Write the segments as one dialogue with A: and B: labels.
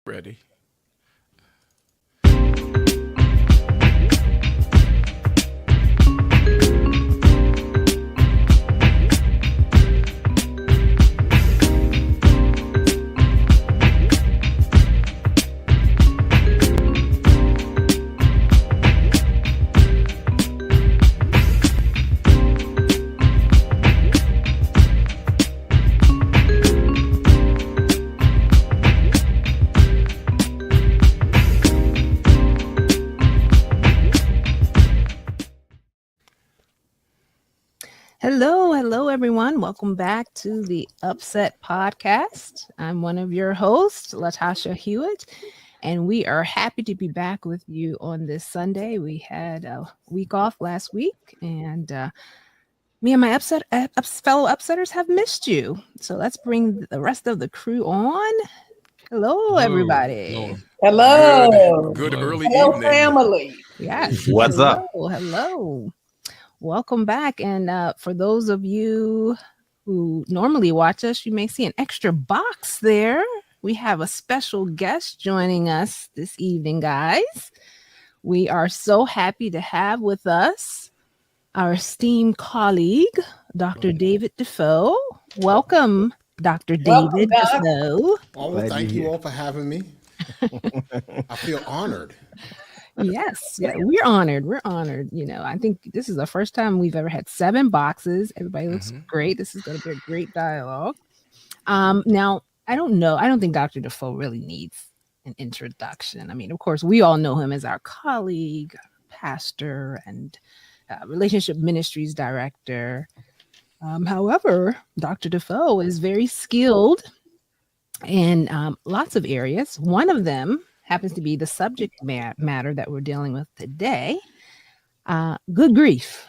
A: Ready.
B: Hello, everyone. Welcome back to the Upset Podcast. I'm one of your hosts, Latasha Hewitt, and we are happy to be back with you on this Sunday. We had a week off last week, and me and my fellow upsetters have missed you. So let's bring the rest of the crew on. Hello, everybody.
C: Hello.
A: Good
D: Hello.
A: early
C: Hello,
A: evening.
C: family.
B: Yes.
D: What's up?
B: Hello. Welcome back. And for those of you who normally watch us, you may see an extra box there. We have a special guest joining us this evening, guys. We are so happy to have with us our esteemed colleague, Dr. David Defoe. Welcome, Dr. David
C: Doc.
B: Defoe.
D: Oh,
E: Glad
D: thank
E: you're
D: you
E: here.
D: all for having me. I feel honored.
B: Yes, yeah, we're honored. We're honored. You know, I think this is the first time we've ever had 7 boxes. Everybody looks great. This is going to be a great dialogue. Now, I don't know. I don't think Dr. Defoe really needs an introduction. I mean, of course, we all know him as our colleague, pastor, and relationship ministries director. However, Dr. Defoe is very skilled in lots of areas. One of them happens to be the subject matter that we're dealing with today. Good grief.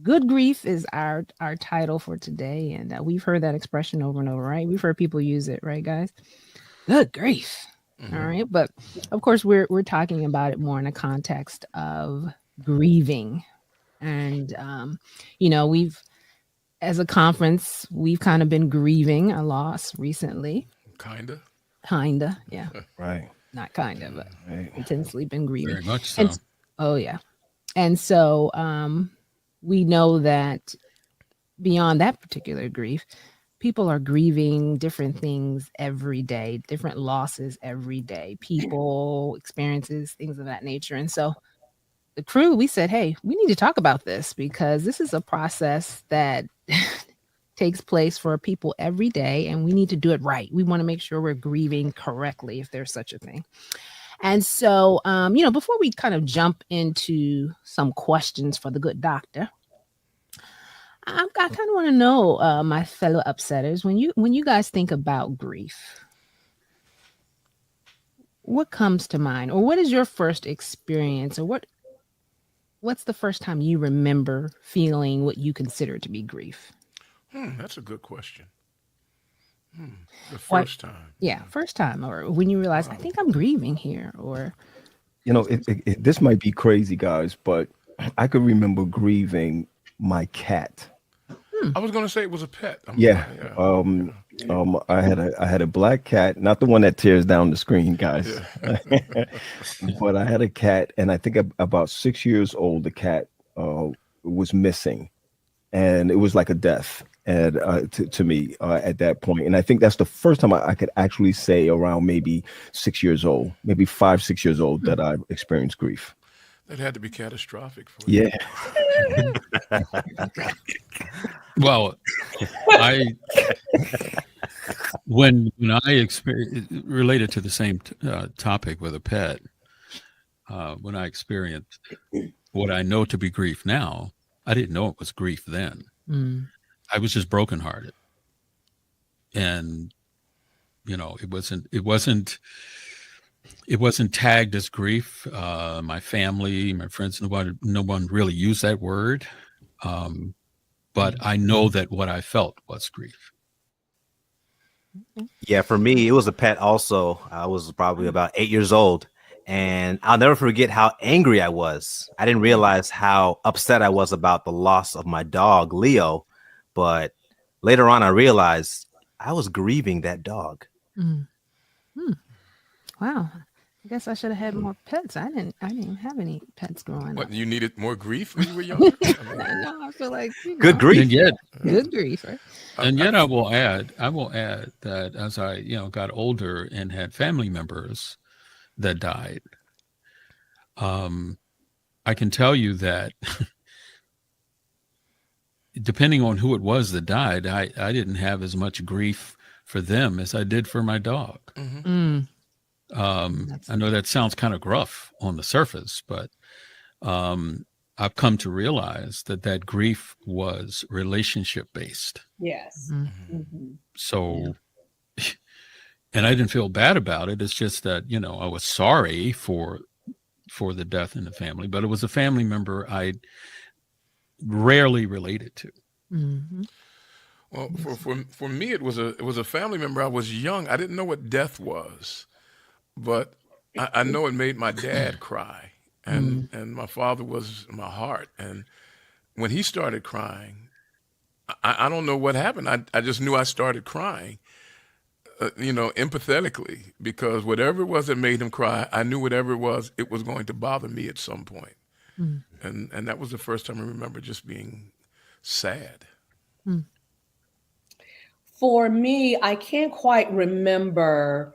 B: Good grief is our title for today. And we've heard that expression over and over, right? We've heard people use it, right, guys? Good grief. All right. But of course, we're talking about it more in a context of grieving. And, we've, as a conference, we've kind of been grieving a loss recently.
A: Kinda.
B: Yeah.
E: Right.
B: Not kind of, but
E: Right.
B: intensely been grieving.
D: Very much so.
B: Oh yeah. And so we know that beyond that particular grief, people are grieving different things every day, different losses every day, people, experiences, things of that nature. And so the crew, we said, hey, we need to talk about this because this is a process that takes place for people every day, and we need to do it right. We want to make sure we're grieving correctly, if there's such a thing. And so, before we kind of jump into some questions for the good doctor, I kind of want to know, my fellow upsetters, when you guys think about grief, what comes to mind, or what is your first experience, or what's the first time you remember feeling what you consider to be grief?
A: That's a good question. The
B: What-
A: first time.
B: Yeah, first time, or when you realize, I think I'm grieving here, or
E: This might be crazy, guys, but I could remember grieving my cat.
A: I was going to say it was a pet.
E: Yeah. I had a black cat, not the one that tears down the screen, guys. But I had a cat, and I think about 6 years old, the cat was missing, and it was like a death. And to me at that point, and I think that's the first time I could actually say around maybe 6 years old, maybe 5, 6 years old, that I experienced grief.
A: That had to be catastrophic for you.
E: Yeah.
F: Well, when I experienced related to the same topic with a pet, when I experienced what I know to be grief now, I didn't know it was grief then. I was just brokenhearted, and it wasn't tagged as grief. My family, my friends, no one really used that word. But I know that what I felt was grief.
G: Yeah, for me, it was a pet also. I was probably about 8 years old, and I'll never forget how angry I was. I didn't realize how upset I was about the loss of my dog, Leo, but later on I realized I was grieving that dog.
B: Wow. I guess I should have had more pets. I didn't have any pets growing
A: What,
B: up.
A: you needed more grief when you were younger? I mean,
B: I know. I feel like,
G: Good grief.
F: And yet,
B: good grief, right?
F: and yet, I will add that as I, got older and had family members that died, I can tell you that depending on who it was that died, I didn't have as much grief for them as I did for my dog.
B: Mm,
F: I know that sounds kind of gruff on the surface, but I've come to realize that grief was relationship based.
C: Yes.
B: mm,
C: Mhm.
F: So, and I didn't feel bad about it. It's just that, I was sorry for the death in the family, but it was a family member I rarely related to.
B: mhm.
A: well, for me, it was a family member. I was young. I didn't know what death was, but I know it made my dad cry, and my father was my heart. And when he started crying, I don't know what happened. I just knew I started crying, empathetically, because whatever it was that made him cry, I knew whatever it was going to bother me at some point.
B: Mm.
A: And that was the first time I remember just being sad.
C: For me, I can't quite remember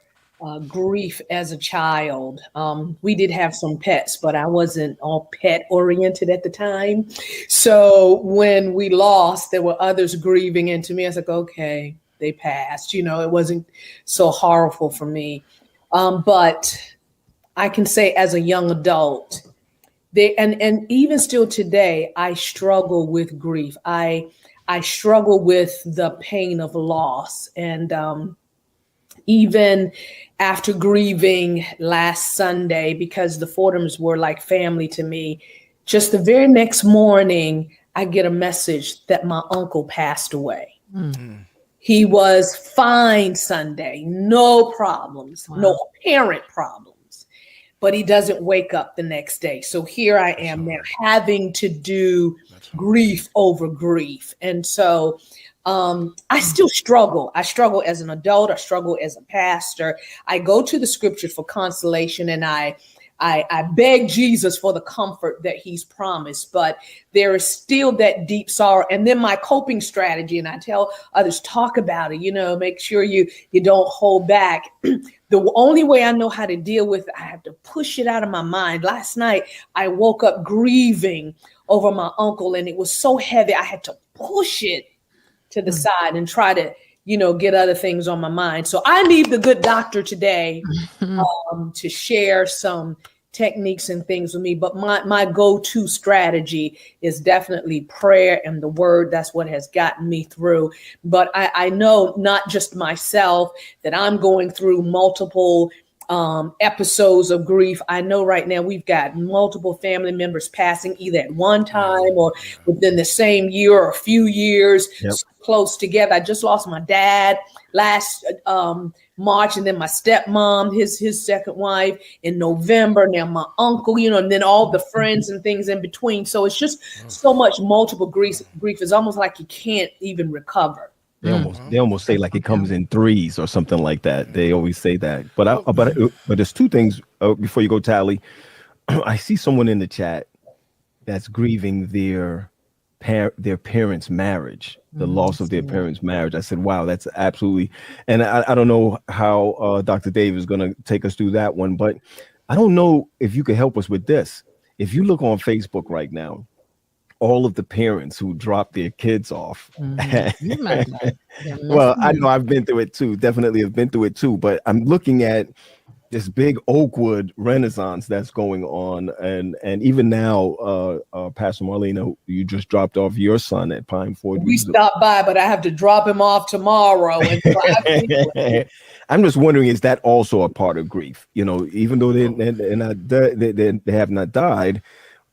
C: grief as a child. We did have some pets, but I wasn't all pet oriented at the time. So when we lost, there were others grieving, and to me, I was like, okay, they passed. It wasn't so horrible for me. But I can say as a young adult, and even still today, I struggle with grief. I struggle with the pain of loss. And even after grieving last Sunday, because the Fordhams were like family to me, just the very next morning, I get a message that my uncle passed away. He was fine Sunday, no problems, no apparent problems, but he doesn't wake up the next day. So here I am now having to do grief over grief. And so I still struggle. I struggle as an adult. I struggle as a pastor. I go to the scriptures for consolation, and I beg Jesus for the comfort that he's promised, but there is still that deep sorrow. And then my coping strategy, and I tell others, talk about it, make sure you don't hold back. The only way I know how to deal with it, I have to push it out of my mind. Last night, I woke up grieving over my uncle, and it was so heavy. I had to push it to the side and try to, get other things on my mind. So I need the good doctor today to share some techniques and things with me. But my go-to strategy is definitely prayer and the word. That's what has gotten me through. But I know not just myself, that I'm going through multiple episodes of grief. I know right now we've got multiple family members passing either at one time or within the same year or a few years.
E: Yep.
C: So close together. I just lost my dad last March, and then my stepmom, his second wife, in November. Now my uncle, and then all the friends and things in between. So it's just so much multiple grief. Grief is almost like you can't even recover.
E: They almost say like it comes in threes or something like that. They always say that. But there's two things before you go, Tally. I see someone in the chat that's grieving their parents' marriage, the loss of their parents' marriage. I said, wow, that's absolutely. And I don't know how Dr. Dave is going to take us through that one, but I don't know if you could help us with this. If you look on Facebook right now, all of the parents who dropped their kids off.
B: You might be.
E: Well, I know I've been through it too. Definitely have been through it too. But I'm looking at this big Oakwood renaissance that's going on, and even now, Pastor Marlena, you just dropped off your son at Pine Ford.
C: We stopped by, but I have to drop him off tomorrow. And
E: I'm just wondering, is that also a part of grief? Even though they have not died,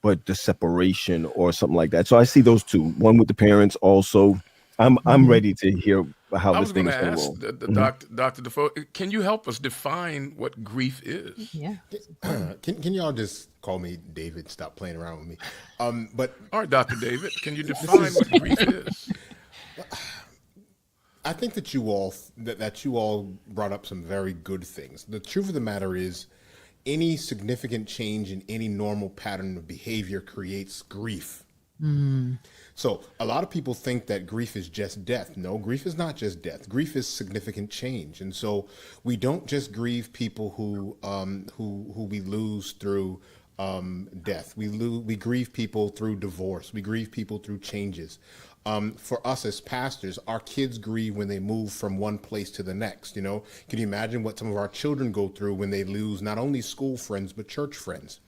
E: but the separation or something like that. So I see those two. One with the parents also. I'm ready to hear how this thing is going to roll.
A: Dr. Defoe, can you help us define what grief is?
B: Yeah.
D: Can y'all just call me David? Stop playing around with me. But
A: All right, Dr. David, can you define what grief is?
D: I think that you all brought up some very good things. The truth of the matter is, any significant change in any normal pattern of behavior creates grief. So a lot of people think that grief is just death. No, grief is not just death. Grief is significant change, and so we don't just grieve people who we lose through death. We grieve people through divorce. We grieve people through changes. For us as pastors, our kids grieve when they move from one place to the next. You know, can you imagine what some of our children go through when they lose not only school friends but church friends?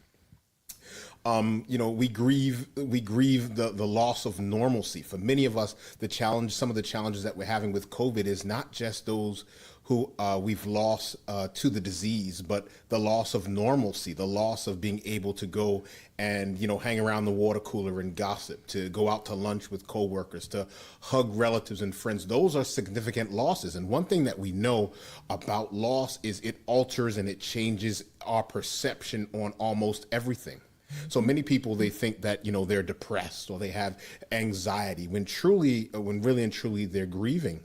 D: We grieve the loss of normalcy. For many of us, some of the challenges that we're having with COVID is not just those who we've lost to the disease, but the loss of normalcy, the loss of being able to go and, hang around the water cooler and gossip, to go out to lunch with coworkers, to hug relatives and friends. Those are significant losses. And one thing that we know about loss is it alters and it changes our perception on almost everything. So many people, they think that, they're depressed or they have anxiety when really and truly they're grieving.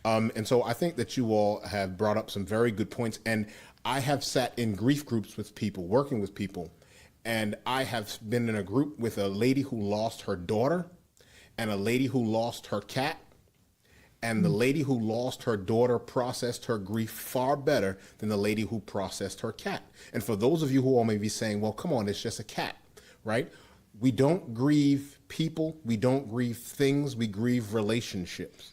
D: And so I think that you all have brought up some very good points. And I have sat in grief groups with people, working with people, and I have been in a group with a lady who lost her daughter and a lady who lost her cat. And the lady who lost her daughter processed her grief far better than the lady who processed her cat. And for those of you who all may be saying, well, come on, it's just a cat, right? We don't grieve people. We don't grieve things. We grieve relationships.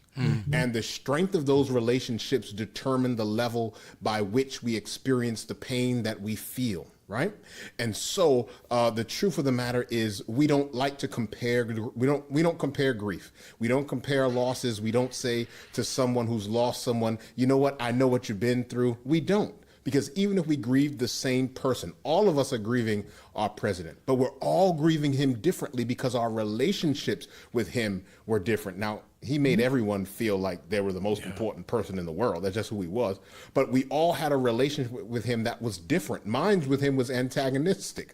D: And the strength of those relationships determine the level by which we experience the pain that we feel, right? And so the truth of the matter is, we don't like to compare. We don't compare grief. We don't compare losses. We don't say to someone who's lost someone, you know what, I know what you've been through. We don't. Because even if we grieve the same person, all of us are grieving our president, but we're all grieving him differently because our relationships with him were different. Now, he made everyone feel like they were the most important person in the world. That's just who he was. But we all had a relationship with him that was different. Mine with him was antagonistic.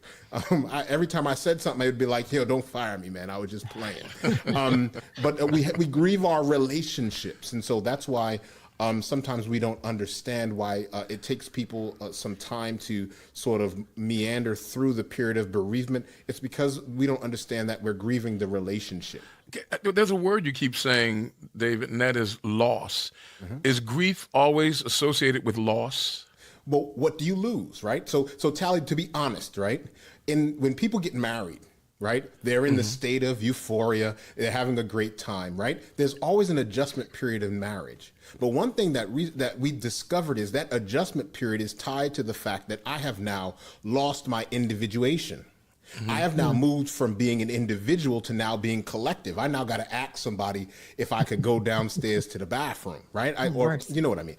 D: Every time I said something, I'd be like, yo, don't fire me, man. I was just playing. But we grieve our relationships. And so that's why sometimes we don't understand why it takes people some time to sort of meander through the period of bereavement. It's because we don't understand that we're grieving the relationship.
A: There's a word you keep saying, David, and that is loss. Is grief always associated with loss?
D: Well, what do you lose, right? So Tally, to be honest, right? When people get married, right? They're in the state of euphoria. They're having a great time, right? There's always an adjustment period in marriage. But one thing that we discovered is that adjustment period is tied to the fact that I have now lost my individuation. I have now moved from being an individual to now being collective. I now got to ask somebody if I could go downstairs to the bathroom, right? Or you know what I mean?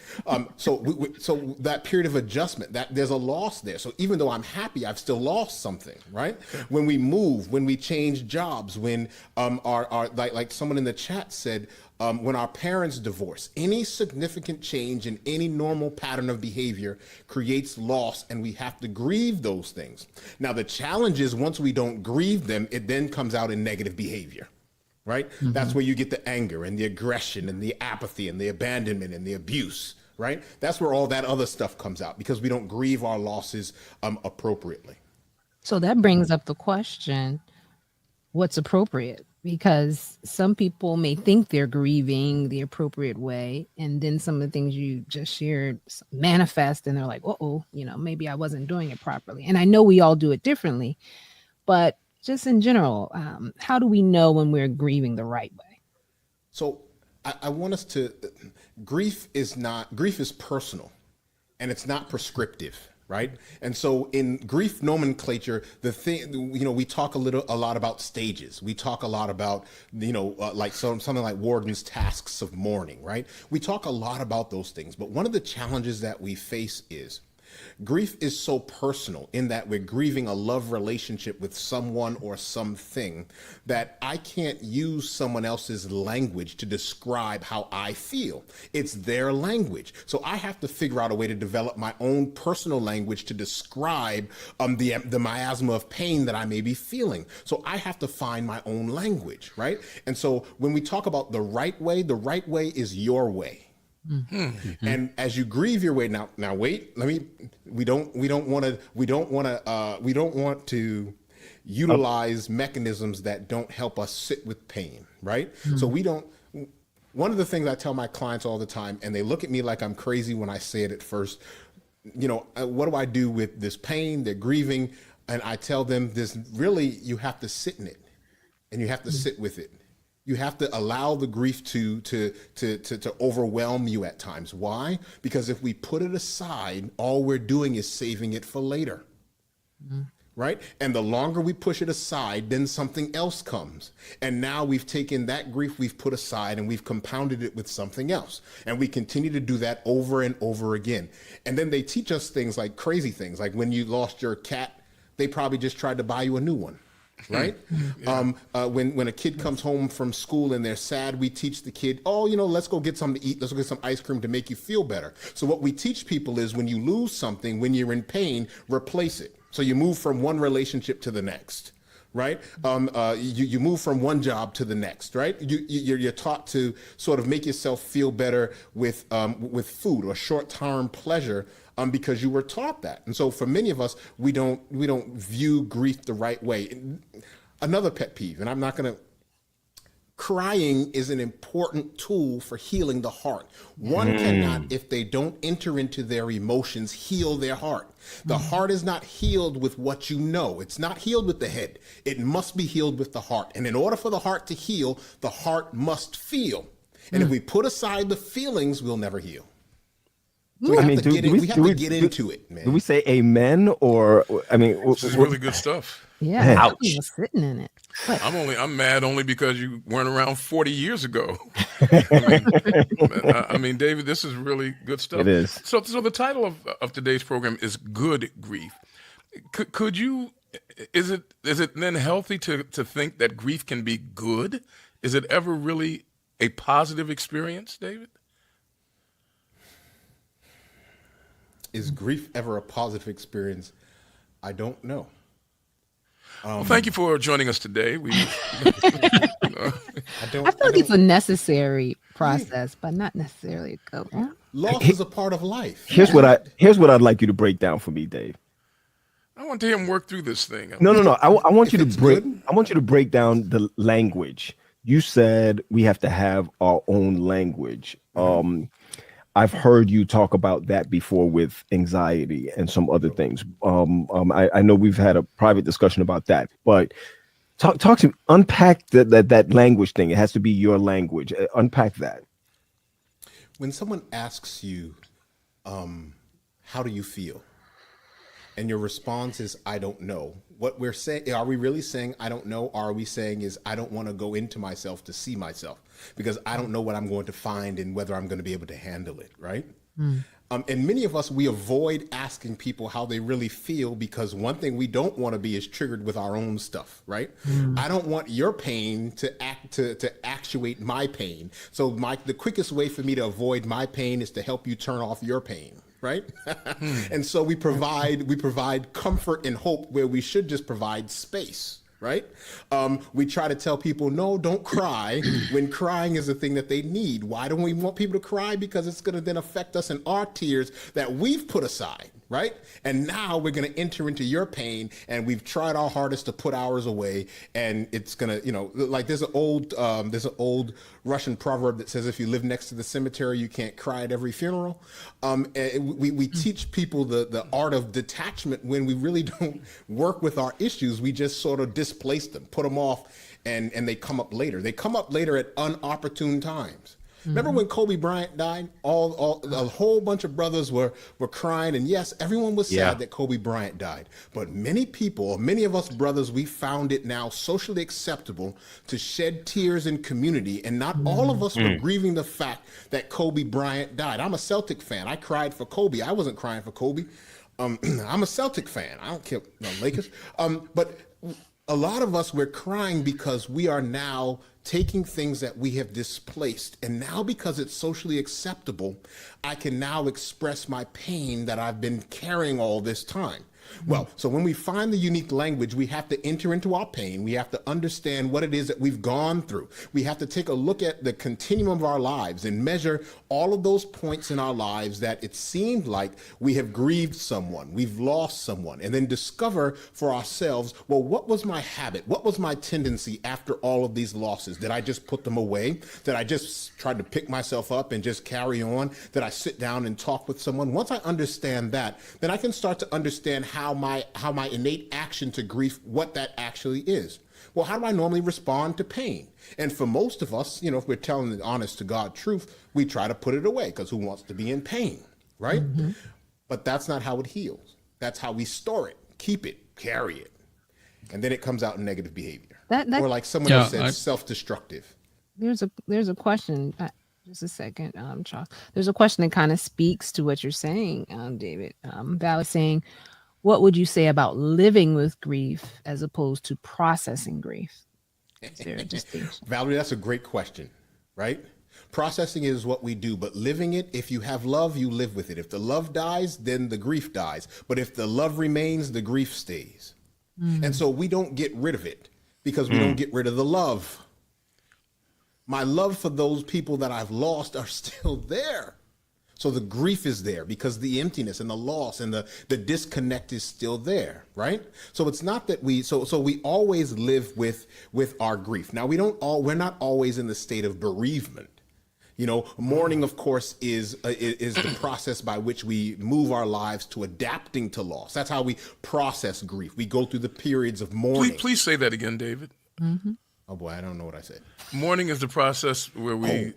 D: So that period of adjustment, that there's a loss there. So even though I'm happy, I've still lost something, right? When we move, when we change jobs, when our like someone in the chat said, when our parents divorce, any significant change in any normal pattern of behavior creates loss, and we have to grieve those things. Now, the challenge is once we don't grieve them, it then comes out in negative behavior, right? That's where you get the anger and the aggression and the apathy and the abandonment and the abuse, right? That's where all that other stuff comes out because we don't grieve our losses appropriately.
B: So that brings up the question, what's appropriate? Because some people may think they're grieving the appropriate way, and then some of the things you just shared manifest, and they're like, maybe I wasn't doing it properly. And I know we all do it differently, but just in general, how do we know when we're grieving the right way?
D: So I want us to, grief is personal, and it's not prescriptive. Right. And so in grief nomenclature, we talk a lot about stages. We talk a lot about, like something like Warden's tasks of mourning. Right. We talk a lot about those things. But one of the challenges that we face is Grief is so personal in that we're grieving a love relationship with someone or something that I can't use someone else's language to describe how I feel. It's their language. So I have to figure out a way to develop my own personal language to describe the miasma of pain that I may be feeling. So I have to find my own language, right? And so when we talk about the right way is your way. Mm-hmm. And as you grieve your way, now wait, we don't want to utilize mechanisms that don't help us sit with pain, right? Mm-hmm. So one of the things I tell my clients all the time, and they look at me like I'm crazy when I say it at first, what do I do with this pain? They're grieving. And I tell them you have to sit in it, and you have to sit with it. You have to allow the grief to overwhelm you at times. Why? Because if we put it aside, all we're doing is saving it for later. Mm-hmm. Right? And the longer we push it aside, then something else comes. And now we've taken that grief we've put aside and we've compounded it with something else. And we continue to do that over and over again. And then they teach us things like crazy things. Like when you lost your cat, they probably just tried to buy you a new one. Right? Yeah. When a kid comes home from school and they're sad, we teach the kid, let's go get something to eat. Let's go get some ice cream to make you feel better. So what we teach people is when you lose something, when you're in pain, replace it. So you move from one relationship to the next, right? You move from one job to the next, right? You're taught to sort of make yourself feel better with food or short-term pleasure. Because you were taught that. And so for many of us, we don't view grief the right way. Another pet peeve, and I'm not going to, crying is an important tool for healing the heart. One cannot, if they don't enter into their emotions, heal their heart. The heart is not healed with what you know. It's not healed with the head. It must be healed with the heart. And in order for the heart to heal, the heart must feel. And if we put aside the feelings, we'll never heal. So we have to get into it, man.
E: Do we say amen or,
A: this is really good stuff.
B: Yeah, I was sitting in it. But
A: I'm mad only because you weren't around 40 years ago. I mean, David, this is really good stuff.
E: It is.
A: So the title of today's program is Good Grief. Could you, is it then healthy to think that grief can be good? Is it ever really a positive experience, David?
D: Is grief ever a positive experience? I don't know.
A: Well, thank you for joining us today.
B: I feel like it's a necessary process, but not necessarily a good one.
D: Loss is a part of life.
E: Here's what I'd like you to break down for me, Dave.
A: I want to hear him work through this thing.
E: No. I want you to break down the language. You said we have to have our own language. I've heard you talk about that before with anxiety and some other things. I know we've had a private discussion about that, but talk to me, unpack that language thing. It has to be your language. Unpack that.
D: When someone asks you, how do you feel? And your response is, I don't know. What we're saying, are we really saying, I don't know? Or are we saying is, I don't want to go into myself to see myself because I don't know what I'm going to find and whether I'm going to be able to handle it, right? And many of us, we avoid asking people how they really feel because one thing we don't want to be is triggered with our own stuff, right? I don't want your pain to actuate my pain. So the quickest way for me to avoid my pain is to help you turn off your pain. Right? And so we provide comfort and hope where we should just provide space, right? We try to tell people, no, don't cry when crying is the thing that they need. Why don't we want people to cry? Because it's going to then affect us in our tears that we've put aside, right? And now we're going to enter into your pain and we've tried our hardest to put ours away. And it's going to, like there's an old Russian proverb that says, if you live next to the cemetery, you can't cry at every funeral. We teach people the art of detachment when we really don't work with our issues. We just sort of displace them, put them off, and they come up later. They come up later at unopportune times. Remember when Kobe Bryant died? A whole bunch of brothers were crying, and yes, everyone was sad that Kobe Bryant died. But many of us brothers, we found it now socially acceptable to shed tears in community, and not all of us were grieving the fact that Kobe Bryant died. I'm a Celtic fan. I cried for Kobe. I wasn't crying for Kobe. I'm a Celtic fan. I don't care, no, Lakers. But a lot of us, we're crying because we are now taking things that we have displaced. And now because it's socially acceptable, I can now express my pain that I've been carrying all this time. Well, so when we find the unique language, we have to enter into our pain. We have to understand what it is that we've gone through. We have to take a look at the continuum of our lives and measure all of those points in our lives that it seemed like we have grieved someone, we've lost someone, and then discover for ourselves, well, what was my habit? What was my tendency after all of these losses? Did I just put them away? Did I just try to pick myself up and just carry on? Did I sit down and talk with someone? Once I understand that, then I can start to understand how my innate action to grief, what that actually is. Well, how do I normally respond to pain? And for most of us, you know, if we're telling the honest to God truth, we try to put it away because who wants to be in pain, right? But that's not how it heals. That's how we store it, keep it, carry it. And then it comes out in negative behavior. Or like someone else said, self-destructive.
B: There's a question. Just a second, Charles. There's a question that kind of speaks to what you're saying, David. Val is saying, what would you say about living with grief as opposed to processing grief? Is there a distinction?
D: Valerie, that's a great question, right? Processing is what we do, but living it, if you have love, you live with it. If the love dies, then the grief dies. But if the love remains, the grief stays. And so we don't get rid of it because we don't get rid of the love. My love for those people that I've lost are still there. So the grief is there because the emptiness and the loss and the disconnect is still there, right? So it's not that we always live with our grief. Now we're not always in the state of bereavement. You know, mourning, of course, is the process by which we move our lives to adapting to loss. That's how we process grief. We go through the periods of mourning.
A: Please say that again, David.
D: Oh boy, I don't know what I said.
A: Mourning is the process where we.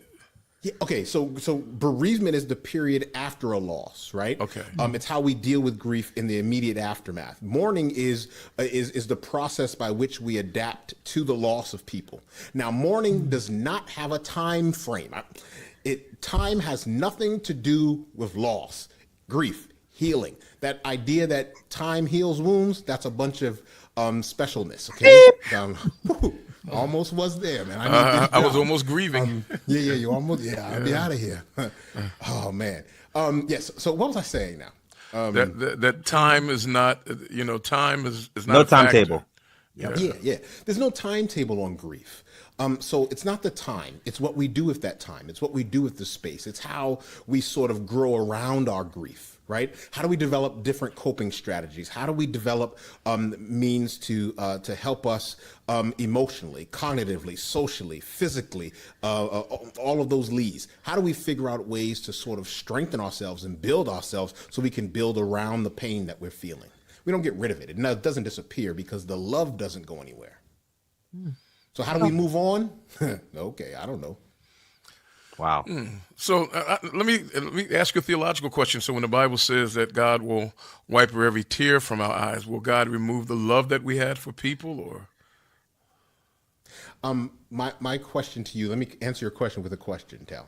D: Yeah, okay, so bereavement is the period after a loss, right?
A: Okay.
D: It's how we deal with grief in the immediate aftermath. Mourning is the process by which we adapt to the loss of people. Now, mourning does not have a time frame. Time has nothing to do with loss, grief, healing. That idea that time heals wounds, that's a bunch of specialness, okay? Almost was there, man.
A: I was almost grieving.
D: You almost. Yeah, I'll be out of here. Oh man. Yes. So what was I saying now?
A: That time is not. Time is not
G: no timetable.
D: Yeah. There's no timetable on grief. So it's not the time. It's what we do with that time. It's what we do with the space. It's how we sort of grow around our grief, right? How do we develop different coping strategies? How do we develop means to help us emotionally, cognitively, socially, physically, all of those leads? How do we figure out ways to sort of strengthen ourselves and build ourselves so we can build around the pain that we're feeling? We don't get rid of it. It doesn't disappear because the love doesn't go anywhere. So how do we move on? Okay, I don't know.
G: Wow.
A: So let me ask you a theological question. So when the Bible says that God will wipe away every tear from our eyes, will God remove the love that we had for people, or?
D: My question to you, let me answer your question with a question, Tally.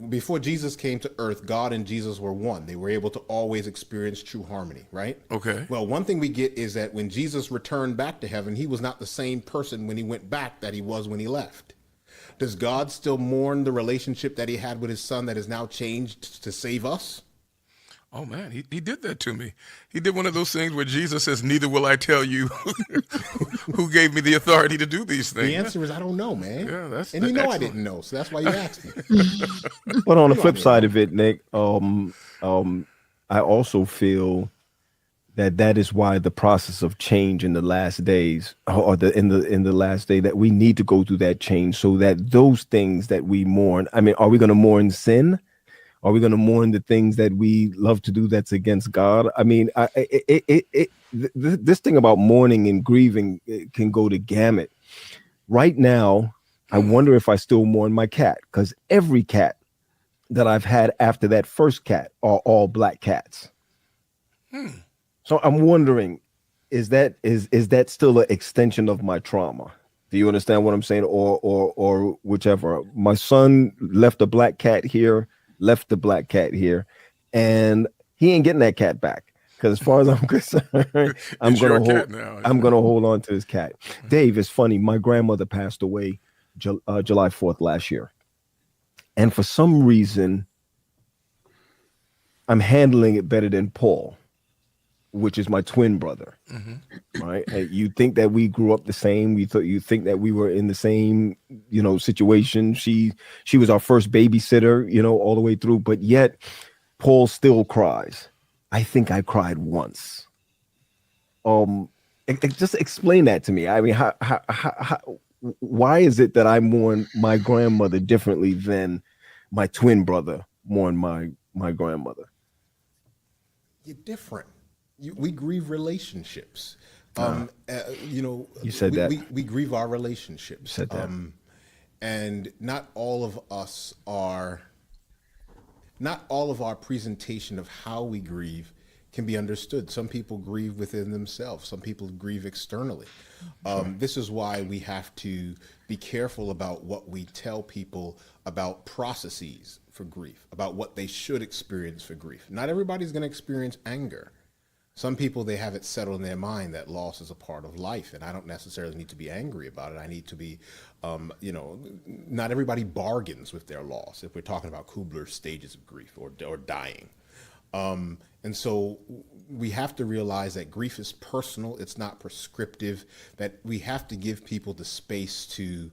D: Before Jesus came to earth, God and Jesus were one. They were able to always experience true harmony, right?
A: Okay.
D: Well, one thing we get is that when Jesus returned back to heaven, he was not the same person when he went back that he was when he left. Does God still mourn the relationship that he had with his son that is now changed to save us?
A: Oh man, he did that to me. He did one of those things where Jesus says, "Neither will I tell you who gave me the authority to do these things."
D: The answer is, I don't know, man.
A: Yeah, that's
D: and you know
A: excellent.
D: I didn't know, so that's why you asked me.
E: But on the flip side of it, Nick, I also feel that is why the process of change in the last days, or in the last day, that we need to go through that change, so that those things that we mourn. I mean, are we going to mourn sin? Are we going to mourn the things that we love to do that's against God? I mean, this thing about mourning and grieving, it can go to gamut. Right now, I wonder if I still mourn my cat, because every cat that I've had after that first cat are all black cats. So I'm wondering, is that still an extension of my trauma? Do you understand what I'm saying? Or whichever. My son left a black cat here, and he ain't getting that cat back. Because as far as I'm concerned,
A: It's your cat now.
E: I'm gonna hold on to this cat. Dave, it's funny. My grandmother passed away July 4th last year, and for some reason, I'm handling it better than Paul, which is my twin brother. Right? And you think that we grew up the same. You think that we were in the same, situation. She was our first babysitter, all the way through. But yet, Paul still cries. I think I cried once. Just explain that to me. I mean, how why is it that I mourn my grandmother differently than my twin brother mourned my grandmother?
D: You're different. We grieve relationships.
E: You said that.
D: We grieve our relationships.
E: You said that.
D: And not all of our presentation of how we grieve can be understood. Some people grieve within themselves. Some people grieve externally. This is why we have to be careful about what we tell people about processes for grief, about what they should experience for grief. Not everybody's going to experience anger. Some people, they have it settled in their mind that loss is a part of life, and I don't necessarily need to be angry about it. I need to be, not everybody bargains with their loss, if we're talking about Kubler's stages of grief or dying. And so we have to realize that grief is personal. It's not prescriptive, that we have to give people the space to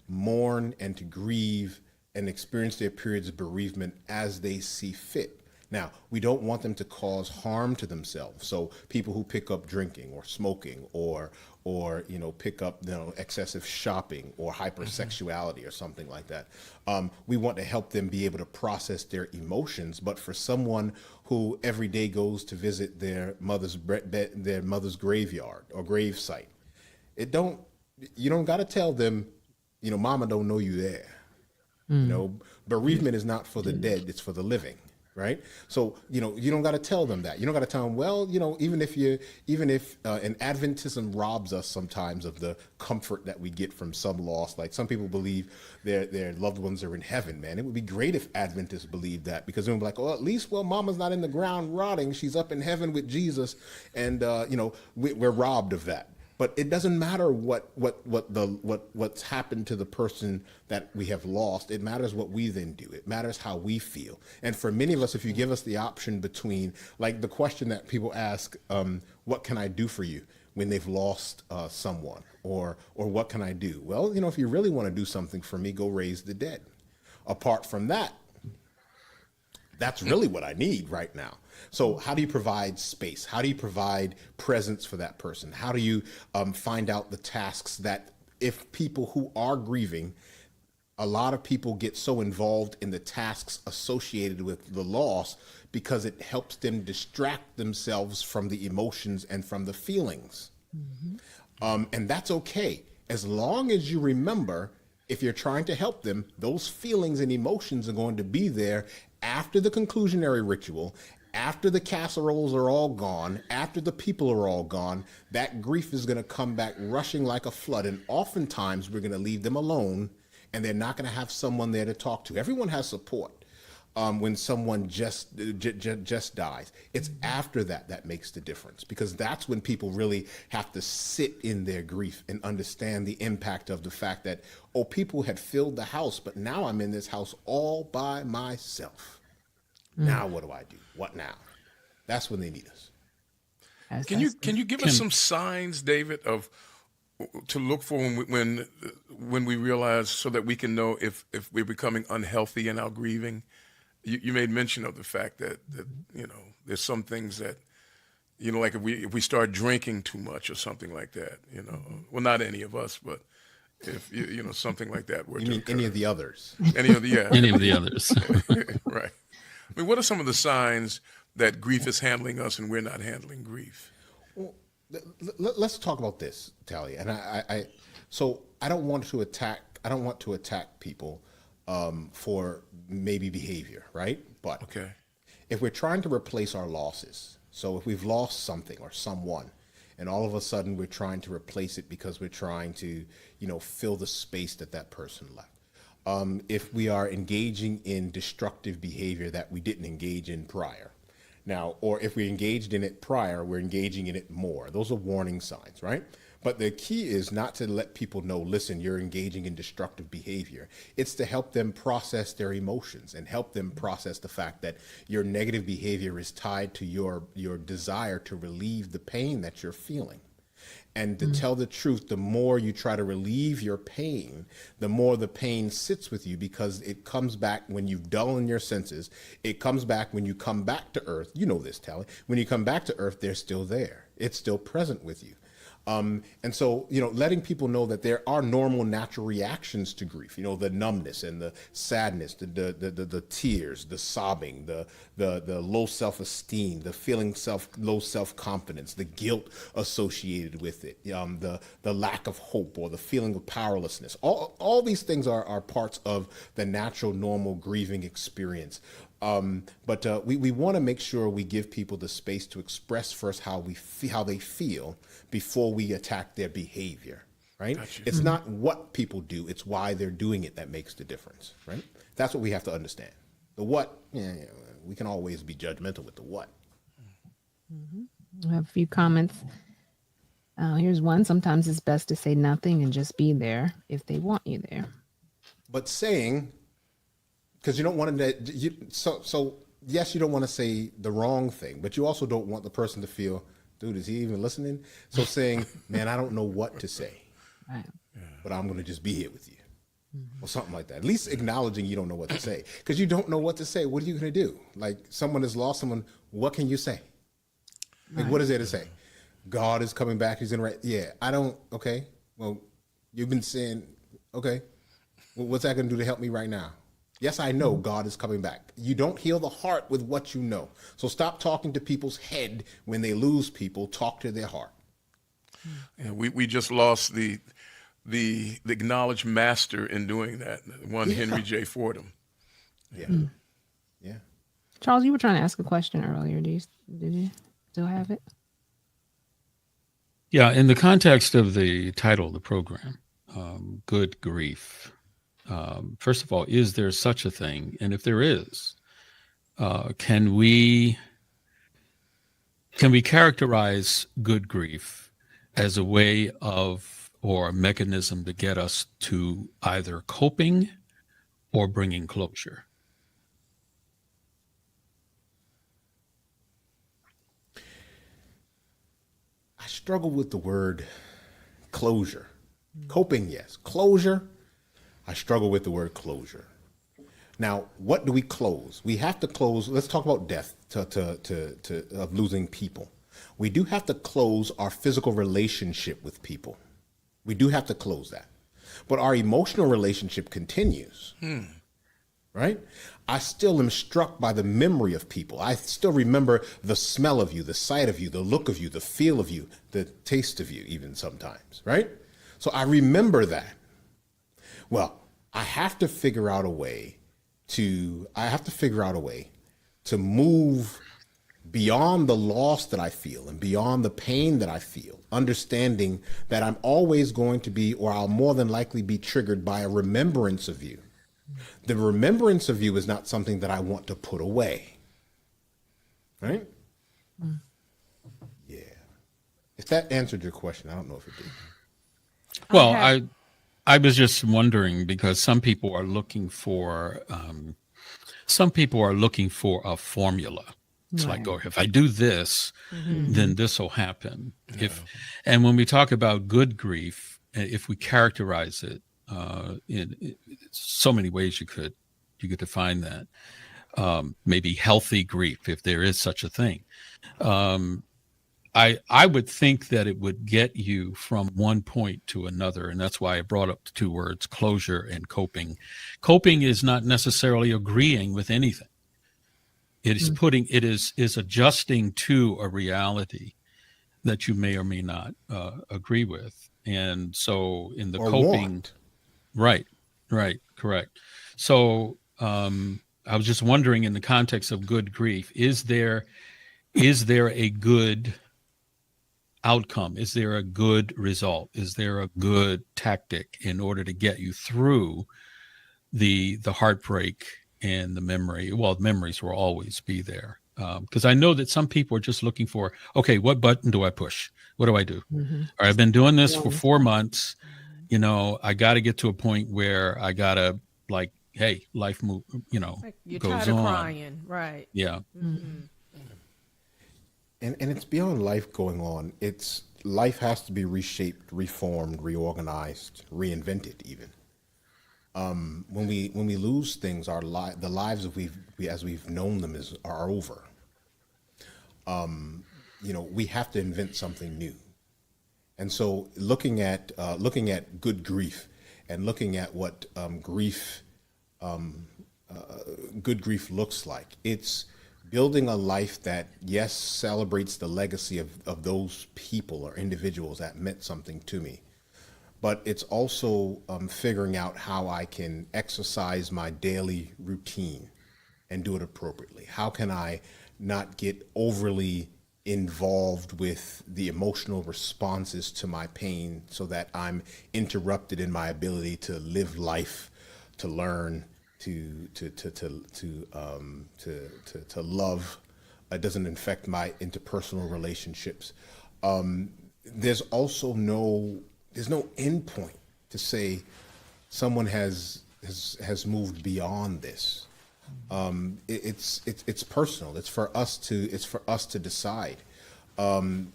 D: mourn and to grieve and experience their periods of bereavement as they see fit. Now, we don't want them to cause harm to themselves. So people who pick up drinking or smoking or pick up excessive shopping or hypersexuality or something like that, we want to help them be able to process their emotions. But for someone who every day goes to visit their mother's graveyard or grave site, you don't got to tell them, mama don't know you there. Bereavement is not for the dead, it's for the living. Right. So, you don't got to tell them that. You don't got to tell them, well, even if an Adventism robs us sometimes of the comfort that we get from some loss, like some people believe their loved ones are in heaven, man. It would be great if Adventists believed that, because then we're like, at least, mama's not in the ground rotting. She's up in heaven with Jesus. And, we're robbed of that. But it doesn't matter what's happened to the person that we have lost. It matters what we then do. It matters how we feel. And for many of us, if you give us the option between, like the question that people ask, what can I do for you when they've lost someone, or what can I do? Well, if you really want to do something for me, go raise the dead. Apart from that, that's really what I need right now. So how do you provide space? How do you provide presence for that person? How do you find out the tasks that, if people who are grieving, a lot of people get so involved in the tasks associated with the loss because it helps them distract themselves from the emotions and from the feelings. And that's okay, as long as you remember, if you're trying to help them, those feelings and emotions are going to be there after the conclusionary ritual, after the casseroles are all gone, after the people are all gone. That grief is going to come back rushing like a flood. And oftentimes we're going to leave them alone, and they're not going to have someone there to talk to. Everyone has support when someone just dies. It's after that makes the difference, because that's when people really have to sit in their grief and understand the impact of the fact that, people had filled the house, but now I'm in this house all by myself. Now what do I do? What now? That's when they need us.
A: Can you give us some signs, David, to look for when we realize, so that we can know if we're becoming unhealthy in our grieving? You made mention of the fact that there's some things that, like if we start drinking too much or something like that, well, not any of us, but if something like that were to occur.
D: Any of the others?
F: Any of the others.
A: Right. I mean, what are some of the signs that grief is handling us and we're not handling grief?
D: Well, let's talk about this, Talia. And so I don't want to attack people for maybe behavior, right? But
A: okay,
D: if we're trying to replace our losses, so if we've lost something or someone, and all of a sudden we're trying to replace it because we're trying to, fill the space that person left. If we are engaging in destructive behavior that we didn't engage in prior. Now, or if we engaged in it prior, we're engaging in it more. Those are warning signs, right? But the key is not to let people know, listen, you're engaging in destructive behavior. It's to help them process their emotions and help them process the fact that your negative behavior is tied to your desire to relieve the pain that you're feeling. And to tell the truth, the more you try to relieve your pain, the more the pain sits with you, because it comes back when you dull in your senses. It comes back when you come back to earth. You know this, Tally. When you come back to earth, they're still there. It's still present with you. And so, letting people know that there are normal, natural reactions to grief, the numbness and the sadness, the tears, the sobbing, the low self-esteem, the feeling low self-confidence, the guilt associated with it, the lack of hope or the feeling of powerlessness. All these things are parts of the natural, normal grieving experience. But we want to make sure we give people the space to express first how they feel before we attack their behavior, right? Gotcha. It's not what people do, it's why they're doing it that makes the difference, right? That's what we have to understand. The what, we can always be judgmental with the what.
B: I have a few comments. Here's one. Sometimes it's best to say nothing and just be there if they want you there.
D: But saying, because you don't want to, so yes, you don't want to say the wrong thing, but you also don't want the person to feel, dude, is he even listening? So saying, man, I don't know what to say, right, but I'm going to just be here with you, or something like that. At least acknowledging you don't know what to say, because you don't know what to say. What are you going to do? Like, someone has lost someone. What can you say? Like, right. What is there to say? God is coming back. He's in right. Yeah, I don't. Okay. Well, you've been saying, okay, well, what's that going to do to help me right now? Yes, I know God is coming back. You don't heal the heart with what you know. So stop talking to people's head when they lose people. Talk to their heart.
A: Yeah, we just lost the acknowledged master in doing that. One, Henry J. Fordham.
D: Yeah. Yeah.
B: Charles, you were trying to ask a question earlier. Did you still have it?
F: Yeah, in the context of the title of the program, Good Grief. First of all, is there such a thing? And if there is, can we characterize good grief as a way of, or a mechanism to get us to either coping or bringing closure?
D: I struggle with the word closure. Coping, yes. Closure, I struggle with the word closure. Now, what do we close? We have to close. Let's talk about death of losing people. We do have to close our physical relationship with people. We do have to close that. But our emotional relationship continues. Right? I still am struck by the memory of people. I still remember the smell of you, the sight of you, the look of you, the feel of you, the taste of you, even sometimes. Right? So I remember that. Well, I have to figure out a way to move beyond the loss that I feel and beyond the pain that I feel, understanding that I'm always going to be, or I'll more than likely be, triggered by a remembrance of you. The remembrance of you is not something that I want to put away. Right? Yeah. If that answered your question, I don't know if it did.
F: Well, I was just wondering, because some people are looking for a formula. It's right. Like, oh, if I do this, then this will happen. Yeah. And when we talk about good grief, if we characterize it in so many ways, you could define that. Maybe healthy grief, if there is such a thing. I would think that it would get you from one point to another, and that's why I brought up the two words, closure and coping. Coping is not necessarily agreeing with anything. It is adjusting to a reality that you may or may not agree with. And so in the coping, right, correct. So I was just wondering, in the context of good grief, is there a good outcome? Is there a good result? Is there a good tactic in order to get you through the heartbreak and the memory? Well, memories will always be there, because I know that some people are just looking for, okay, what button do I push? What do I do?
B: Mm-hmm.
F: Or I've been doing this for 4 months. You know, I got to get to a point where I got to, like, hey, life move, you know,
H: Like you're
F: goes
H: tired of
F: on.
H: crying, right?
F: Yeah.
H: Mm-hmm.
D: And it's beyond life going on. It's life has to be reshaped, reformed, reorganized, reinvented. Even when we lose things, the lives that as we've known them are over. You know, we have to invent something new. And so, looking at good grief, and looking at what good grief looks like, it's building a life that, yes, celebrates the legacy of those people or individuals that meant something to me, but it's also figuring out how I can exercise my daily routine and do it appropriately. How can I not get overly involved with the emotional responses to my pain so that I'm interrupted in my ability to live life, to learn, to love. It doesn't infect my interpersonal relationships. There's also no end point to say someone has moved beyond this. It's personal. It's for us to decide. Can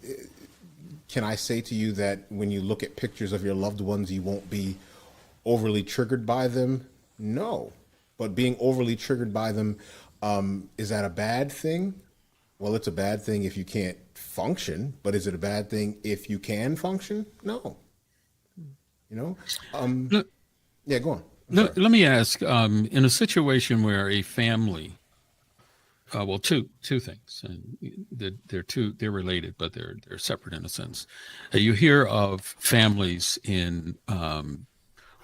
D: I say to you that when you look at pictures of your loved ones, you won't be overly triggered by them? No. But being overly triggered by them, is that a bad thing? Well, it's a bad thing if you can't function, but is it a bad thing if you can function? No. You know? Yeah, go on.
F: Let me ask, in a situation where a family, well, two things, and they're related, but they're separate in a sense. You hear of families in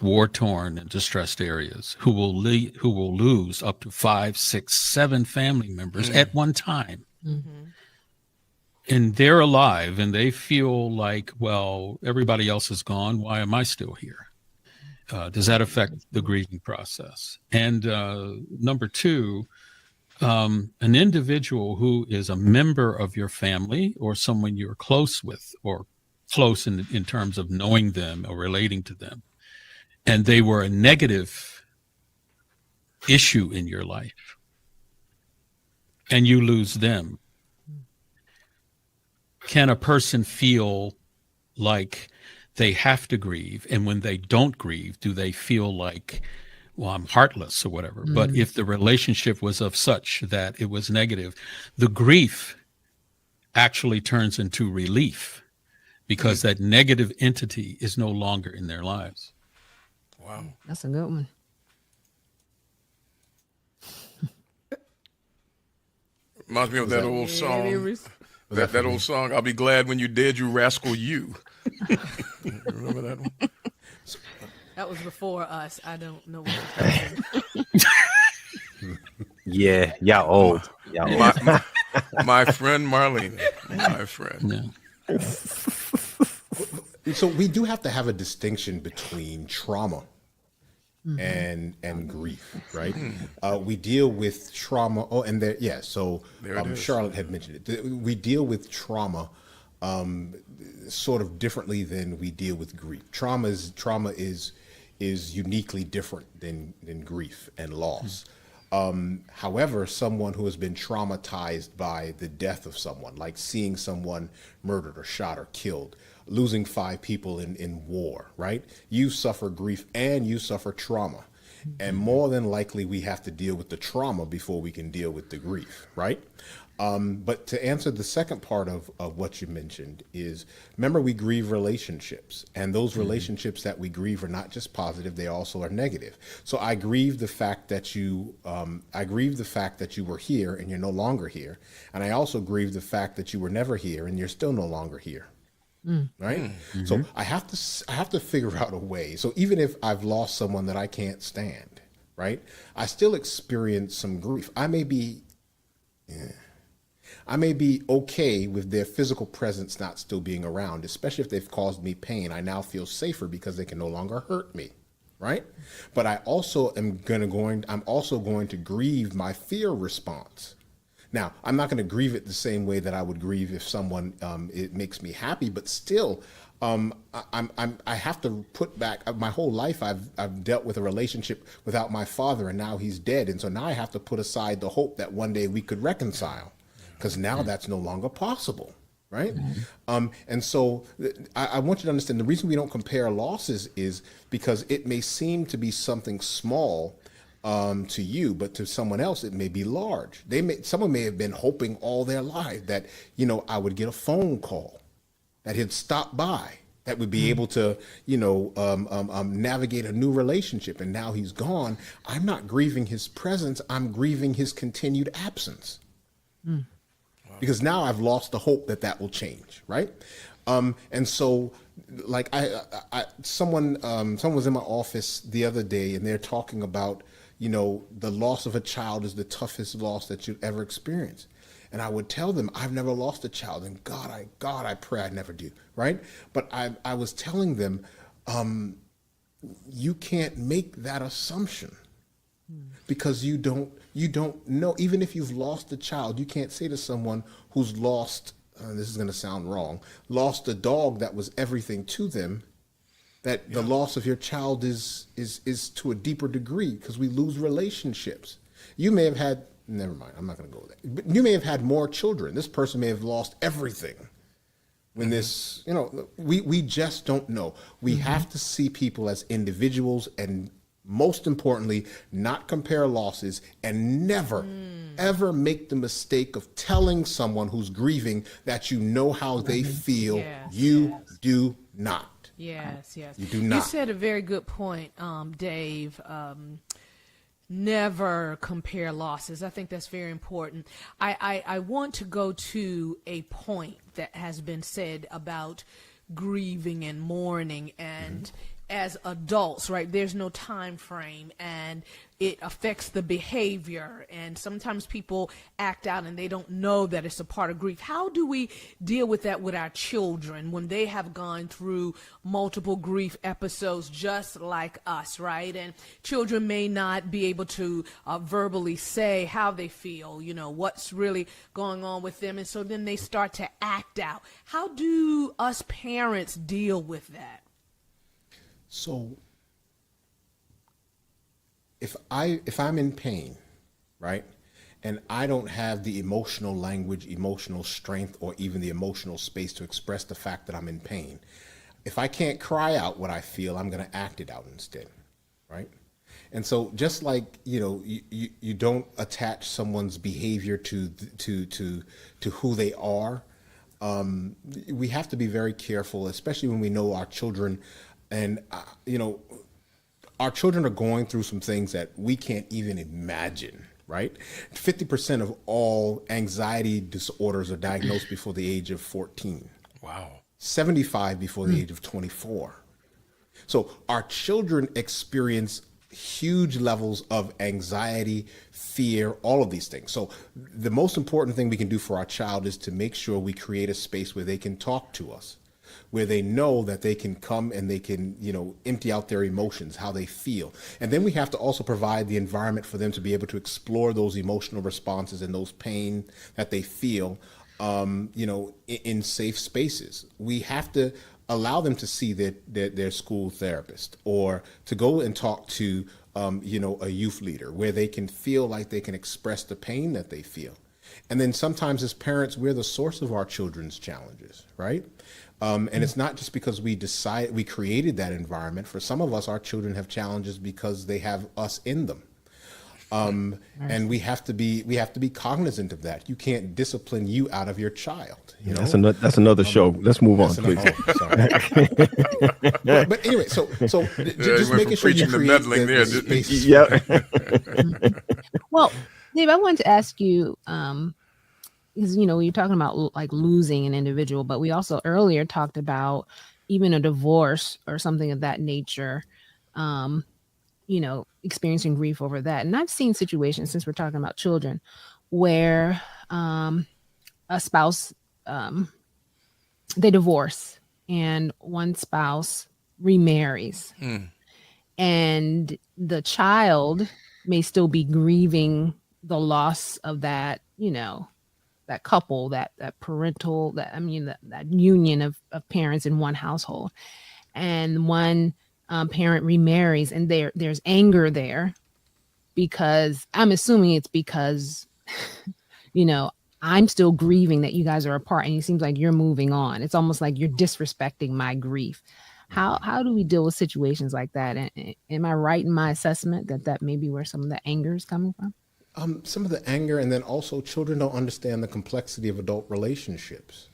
F: war-torn and distressed areas who will lose up to 5, 6, 7 family members at one time.
H: Mm-hmm.
F: And they're alive, and they feel like, well, everybody else is gone. Why am I still here? Does that affect the grieving process? And number two, an individual who is a member of your family or someone you're close with, or close in terms of knowing them or relating to them, and they were a negative issue in your life, and you lose them, can a person feel like they have to grieve? And when they don't grieve, do they feel like, well, I'm heartless or whatever? But if the relationship was of such that it was negative, the grief actually turns into relief because that negative entity is no longer in their lives.
A: Wow.
B: That's a good one.
A: Reminds me of that old song. That old song, I'll be glad when you're dead, you rascal you. Remember that one?
H: That was before us. I don't know what you're talking.
G: Yeah, y'all old. Y'all old.
A: My friend Marlene. My friend.
F: Yeah.
D: So we do have to have a distinction between trauma and grief, right? We deal with trauma. Oh, and there, yeah. So Charlotte had mentioned it. We deal with trauma sort of differently than we deal with grief. Trauma is uniquely different than grief and loss. However, someone who has been traumatized by the death of someone, like seeing someone murdered or shot or killed, losing 5 people in war, right? You suffer grief and you suffer trauma. And more than likely, we have to deal with the trauma before we can deal with the grief, right? But to answer the second part of what you mentioned is, remember, we grieve relationships, and those relationships that we grieve are not just positive, they also are negative. So I grieve the fact that you were here and you're no longer here. And I also grieve the fact that you were never here and you're still no longer here. Right. So I have to figure out a way. So even if I've lost someone that I can't stand, right, I still experience some grief. I may be okay with their physical presence not still being around, especially if they've caused me pain. I now feel safer because they can no longer hurt me, right? But I also I'm also going to grieve my fear response. Now, I'm not going to grieve it the same way that I would grieve if someone it makes me happy, but still, I have to put back my whole life. I've dealt with a relationship without my father, and now he's dead, and so now I have to put aside the hope that one day we could reconcile, because now that's no longer possible, right? And so I want you to understand the reason we don't compare losses is because it may seem to be something small to you, but to someone else it may be large. Someone may have been hoping all their life that I would get a phone call, that he'd stop by, that would be able to navigate a new relationship, and now he's gone. I'm not grieving his presence, I'm grieving his continued absence, because now I've lost the hope that will change, right? And so, like someone was in my office the other day, and they're talking about the loss of a child is the toughest loss that you'd ever experience. And I would tell them, I've never lost a child, and God, I pray I never do, right? But I was telling them, you can't make that assumption, because you don't know. Even if you've lost a child, you can't say to someone who's lost, this is going to sound wrong, lost a dog that was everything to them, that the loss of your child is to a deeper degree, because we lose relationships. You may have had, never mind, I'm not going to go there. But you may have had more children. This person may have lost everything. When this, we just don't know. We have to see people as individuals, and most importantly, not compare losses, and never, ever make the mistake of telling someone who's grieving that you know how they feel.
H: Yes,
D: You do not.
H: Yes.
D: You do not.
H: You said a very good point, Dave. Never compare losses. I think that's very important. I want to go to a point that has been said about grieving and mourning, and as adults, right, there's no time frame, and it affects the behavior, and sometimes people act out and they don't know that it's a part of grief. How do we deal with that with our children when they have gone through multiple grief episodes just like us, right? And children may not be able to verbally say how they feel, what's really going on with them, and so then they start to act out. How do us parents deal with that?
D: So if I'm in pain, right, and I don't have the emotional language, emotional strength, or even the emotional space to express the fact that I'm in pain, if I can't cry out what I feel, I'm going to act it out instead, right? And so just like, you don't attach someone's behavior to who they are, we have to be very careful, especially when we know our children. And, our children are going through some things that we can't even imagine, right? 50% of all anxiety disorders are diagnosed before the age of 14.
A: Wow.
D: 75 before the age of 24. So our children experience huge levels of anxiety, fear, all of these things. So the most important thing we can do for our child is to make sure we create a space where they can talk to us, where they know that they can come and they can, empty out their emotions, how they feel. And then we have to also provide the environment for them to be able to explore those emotional responses and those pain that they feel, in safe spaces. We have to allow them to see their school therapist, or to go and talk to, a youth leader, where they can feel like they can express the pain that they feel. And then sometimes as parents, we're the source of our children's challenges, right? And it's not just because we created that environment. For some of us, our children have challenges because they have us in them. And we have to be cognizant of that. You can't discipline you out of your child.
E: That's another show. Let's move on, please.
D: Sorry. but anyway, so just making sure you create the space.
E: Yeah.
B: Well, Dave, I wanted to ask you, because you're talking about like losing an individual, but we also earlier talked about even a divorce or something of that nature, experiencing grief over that. And I've seen situations, since we're talking about children, where a spouse, they divorce and one spouse remarries, and the child may still be grieving the loss of that, that couple, that parental, that union of parents in one household, and one parent remarries, and there's anger there, because I'm assuming it's because I'm still grieving that you guys are apart, and it seems like you're moving on. It's almost like you're disrespecting my grief. How do we deal with situations like that? And am I right in my assessment that may be where some of the anger is coming from?
D: Some of the anger, and then also children don't understand the complexity of adult relationships.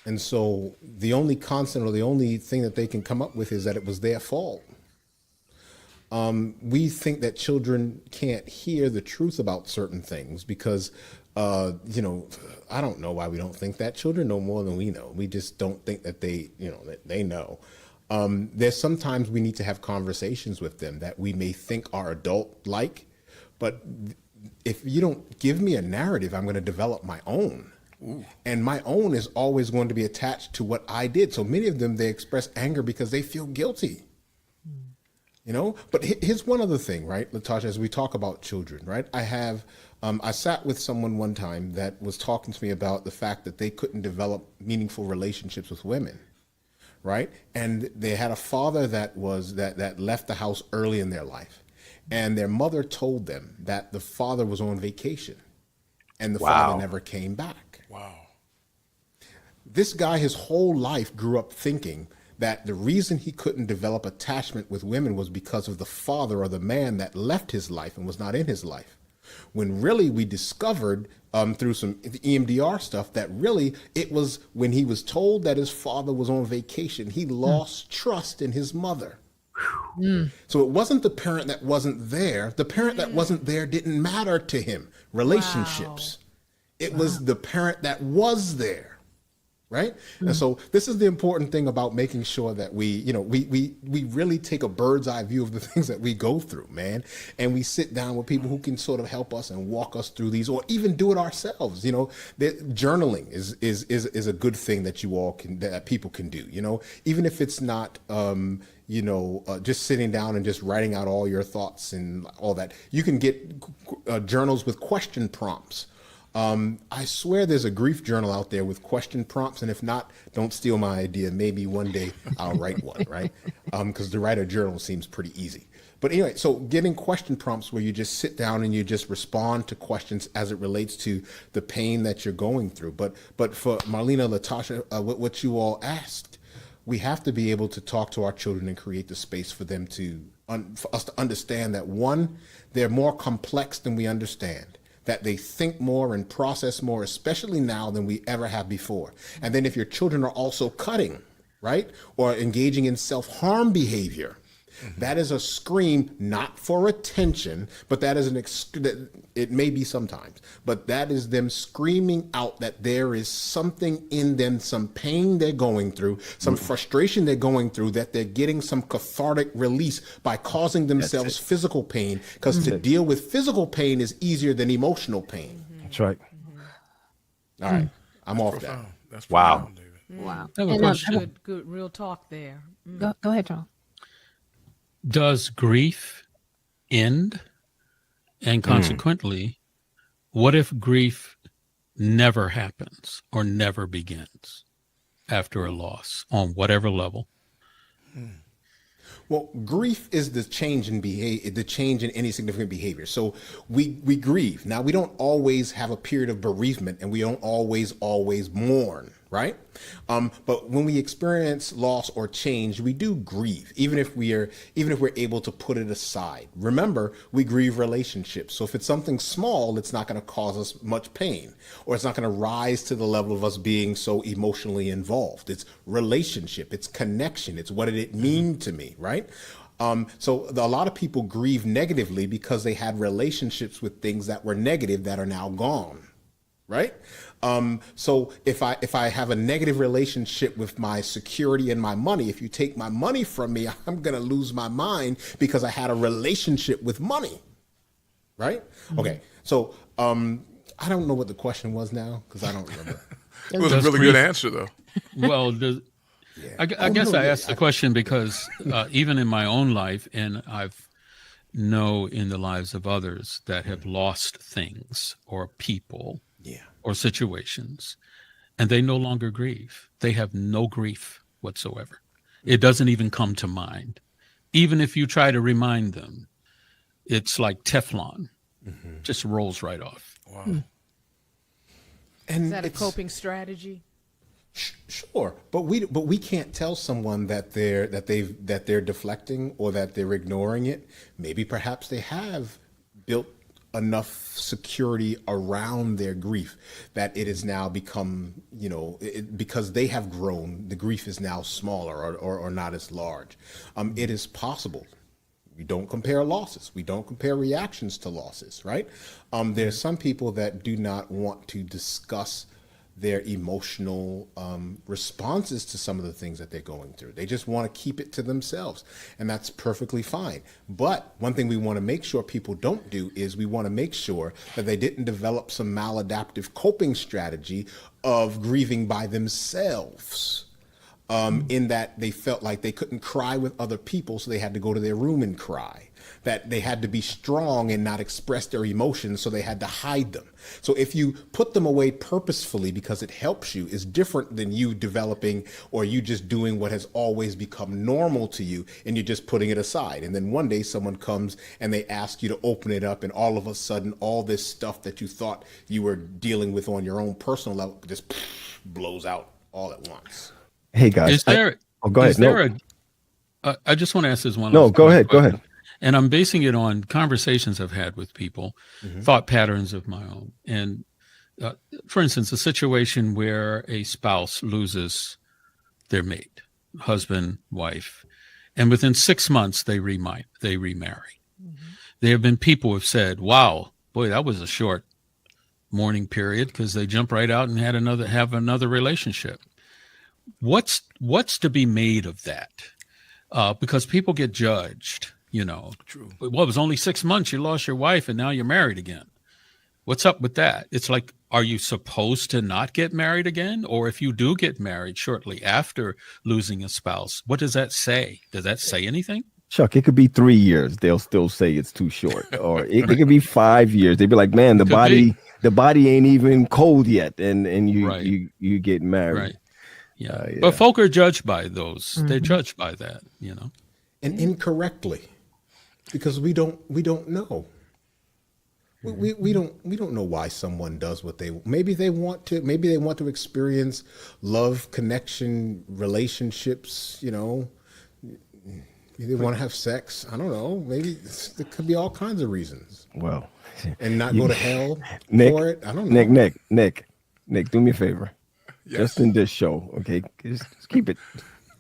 D: And so the only constant, or the only thing that they can come up with, is that it was their fault. We think that children can't hear the truth about certain things because, I don't know why we don't think that. Children know more than we know. We just don't think that they know. There's sometimes we need to have conversations with them that we may think are adult-like, but if you don't give me a narrative, I'm going to develop my own. Ooh. And my own is always going to be attached to what I did. So many of them, they express anger because they feel guilty. But here's one other thing, right, Latasha, as we talk about children, right? I sat with someone one time that was talking to me about the fact that they couldn't develop meaningful relationships with women, right? And they had a father that left the house early in their life. And their mother told them that the father was on vacation and the father never came back.
A: Wow.
D: This guy, his whole life, grew up thinking that the reason he couldn't develop attachment with women was because of the father, or the man that left his life and was not in his life. When really we discovered through some EMDR stuff that really it was when he was told that his father was on vacation, he lost trust in his mother. So it wasn't the parent that wasn't there. The parent that wasn't there didn't matter to him. Relationships. It was the parent that was there. Right. And so this is the important thing about making sure that we really take a bird's eye view of the things that we go through, man. And we sit down with people who can sort of help us and walk us through these, or even do it ourselves. Journaling is a good thing that that people can do, even if it's not, just sitting down and just writing out all your thoughts and all that. You can get journals with question prompts. I swear there's a grief journal out there with question prompts, and if not, don't steal my idea. Maybe one day I'll write one, right? Because to write a journal seems pretty easy. But anyway, so getting question prompts where you just sit down and you just respond to questions as it relates to the pain that you're going through. But for Marlena, Latasha, what you all asked, we have to be able to talk to our children and create the space for them for us to understand that, one, they're more complex than we understand, that they think more and process more, especially now, than we ever have before. And then if your children are also cutting, right, or engaging in self-harm behavior, that is a scream, not for attention, but that is it may be sometimes, but that is them screaming out that there is something in them, some pain they're going through, some frustration they're going through, that they're getting some cathartic release by causing themselves physical pain, because to deal with physical pain is easier than emotional pain.
E: That's right.
D: All right. I'm off
A: Profound.
D: that.
A: That's
G: Wow.
A: profound, David.
B: Wow.
F: I have a question.
H: Good, real talk there.
B: Go ahead, Charles.
F: Does grief end? And consequently, what if grief never happens or never begins after a loss on whatever level?
D: Well, grief is the change in behavior, the change in any significant behavior. So we grieve. Now, we don't always have a period of bereavement, and we don't always mourn, right? But when we experience loss or change, we do grieve, even if we're able to put it aside. Remember, we grieve relationships. So if it's something small, it's not going to cause us much pain, or it's not going to rise to the level of us being so emotionally involved. It's relationship, it's connection, it's what did it mean to me, right? So a lot of people grieve negatively because they had relationships with things that were negative that are now gone, right? So if I have a negative relationship with my security and my money, if you take my money from me, I'm going to lose my mind because I had a relationship with money, right? Okay. So I don't know what the question was now because I don't remember.
A: It was a really good answer, though.
F: Well, I guess I asked the question because even in my own life, and I've know in the lives of others that have lost things or people or situations, and they no longer grieve. They have no grief whatsoever. It doesn't even come to mind. Even if you try to remind them, it's like Teflon, just rolls right off.
A: Wow.
C: And
H: Is that a coping strategy?
D: Sure, but we can't tell someone that they're deflecting or that they're ignoring it. Maybe perhaps they have built enough security around their grief that it has now become, because they have grown, the grief is now smaller or not as large. It is possible. We don't compare losses. We don't compare reactions to losses, right? There's some people that do not want to discuss their emotional responses to some of the things that they're going through. They just want to keep it to themselves, and that's perfectly fine. But one thing we want to make sure people don't do is we want to make sure that they didn't develop some maladaptive coping strategy of grieving by themselves, in that they felt like they couldn't cry with other people, so they had to go to their room and cry. That they had to be strong and not express their emotions, so they had to hide them. So if you put them away purposefully because it helps you, is different than you developing or you just doing what has always become normal to you and you're just putting it aside. And then one day someone comes and they ask you to open it up, and all of a sudden all this stuff that you thought you were dealing with on your own personal level just blows out all at once.
E: Hey guys,
F: Is there?
E: go ahead.
F: Is there I just want to ask this one.
E: No, go ahead. Go ahead.
F: And I'm basing it on conversations I've had with people, thought patterns of my own. And for instance, a situation where a spouse loses their mate, husband, wife, and within 6 months they remarry. There have been people who have said, "Wow, boy, that was a short mourning period," because they jump right out and have another relationship. What's to be made of that? Because people get judged.
A: True.
F: Well, it was only 6 months. You lost your wife and now you're married again. What's up with that? It's like, are you supposed to not get married again? Or if you do get married shortly after losing a spouse, what does that say? Does that say anything?
E: Chuck, it could be 3 years. They'll still say it's too short. Or it could be 5 years. They'd be like, man, the body ain't even cold yet. And you get married.
F: Right. Yeah. But folk are judged by those. They're judged by that,
D: And incorrectly. Because we don't know. We don't know why someone does what maybe they want to experience love, connection, relationships, maybe they want to have sex. I don't know. Maybe there could be all kinds of reasons.
E: Well,
D: and not go to hell
E: Nick,
D: for it. I don't know.
E: Nick, do me a favor.
A: Yes.
E: Just in this show, okay? Just keep it.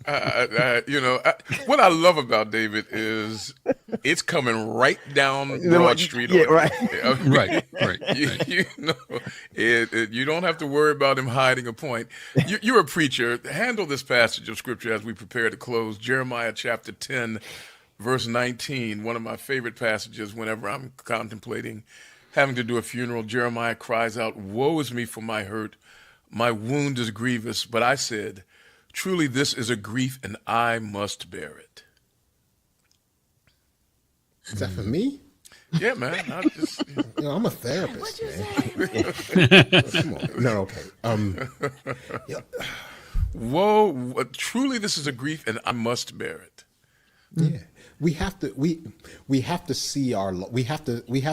A: What I love about David is it's coming right down Broad Street.
E: Yeah, right.
F: Right.
A: You don't have to worry about him hiding a point. You're a preacher. Handle this passage of scripture as we prepare to close. Jeremiah chapter 10, verse 19, one of my favorite passages whenever I'm contemplating having to do a funeral. Jeremiah cries out, "Woe is me for my hurt. My wound is grievous, but I said, truly, this is a grief, and I must bear it."
D: Is that for me?
A: Yeah, man.
D: I'm a therapist, man. Come on. No, okay.
A: Whoa! Truly, this is a grief, and I must bear it.
D: Yeah, we have to see we have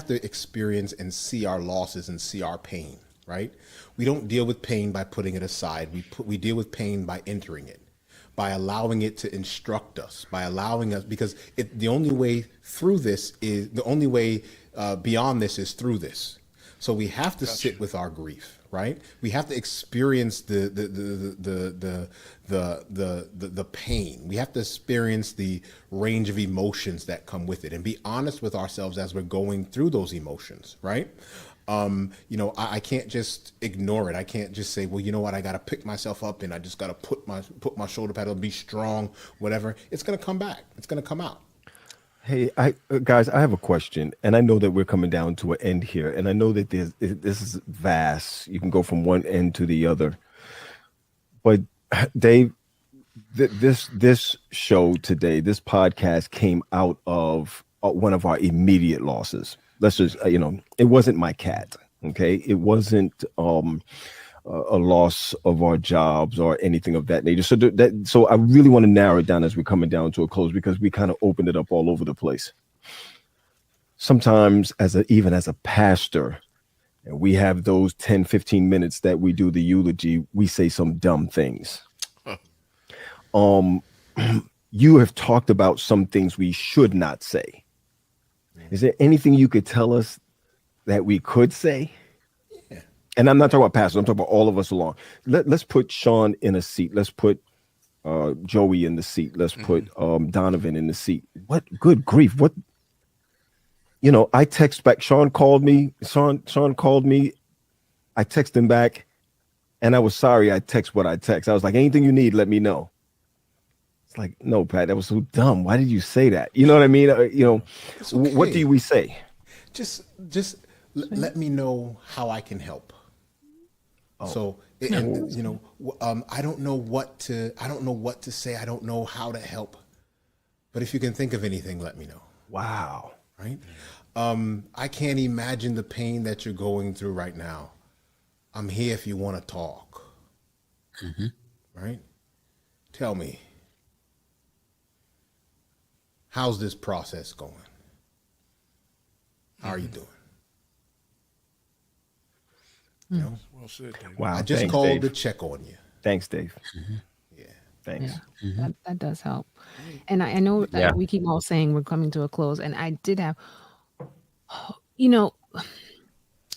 D: to experience and see our losses and see our pain. Right? We don't deal with pain by putting it aside. We deal with pain by entering it, by allowing it to instruct us, by allowing us, because the only way through this is the only way beyond this is through this. So we have to sit with our grief, right? We have to experience the pain. We have to experience the range of emotions that come with it, and be honest with ourselves as we're going through those emotions, right? I can't just ignore it. I can't just say, well, you know what, I got to pick myself up and I just got to put my shoulder pad on, be strong, whatever. It's going to come back. It's going to come out.
E: Hey, guys, I have a question, and I know that we're coming down to an end here, and I know that this is vast. You can go from one end to the other. But Dave, this show today, this podcast came out of one of our immediate losses. Let's just, it wasn't my cat. Okay. It wasn't a loss of our jobs or anything of that nature. So I really want to narrow it down as we're coming down to a close, because we kind of opened it up all over the place. Sometimes even as a pastor, and we have those 10, 15 minutes that we do the eulogy, we say some dumb things. You have talked about some things we should not say. Is there anything you could tell us that we could say? Yeah. And I'm not talking about pastors, I'm talking about all of us along. Let's put Sean in a seat. Let's put Joey in the seat. Let's put Donovan in the seat. What good grief. What, I text back. Sean called me. Sean called me. I text him back, and I was sorry I text what I text. I was like, anything you need, let me know. It's like, no, Pat, that was so dumb. Why did you say that? You know what I mean? Okay. What do we say?
D: Just let me know how I can help. Oh. So, I don't know what to say. I don't know how to help. But if you can think of anything, let me know.
E: Wow.
D: Right? I can't imagine the pain that you're going through right now. I'm here if you want to talk. Mm-hmm. Right? Tell me, how's this process going? How are you doing?
A: Well said, Dave.
D: Wow, I just called Dave to check on you.
E: Thanks, Dave.
D: Mm-hmm. Yeah.
E: Thanks.
B: Yeah, that does help. And I know that we keep all saying we're coming to a close. And I did have,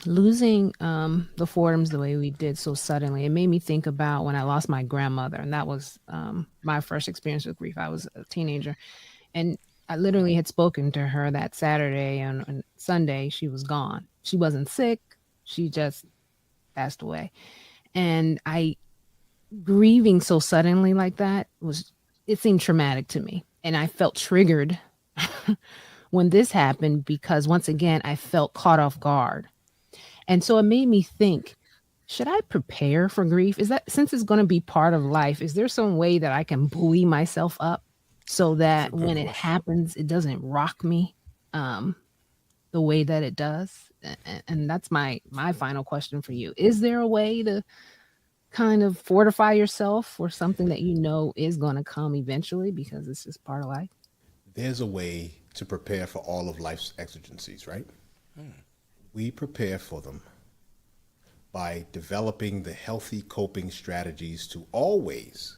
B: losing the Fordhams the way we did so suddenly, it made me think about when I lost my grandmother. And that was my first experience with grief. I was a teenager. And I literally had spoken to her that Saturday, and on Sunday she was gone. She wasn't sick. She just passed away. And grieving so suddenly like that it seemed traumatic to me. And I felt triggered when this happened, because once again, I felt caught off guard. And so it made me think, should I prepare for grief? Is that, since it's going to be part of life, is there some way that I can buoy myself up so that when it happens, it doesn't rock me the way that it does? And that's my final question for you. Is there a way to kind of fortify yourself for something that is going to come eventually, because it's just part of life?
D: There's a way to prepare for all of life's exigencies, right? We prepare for them by developing the healthy coping strategies to always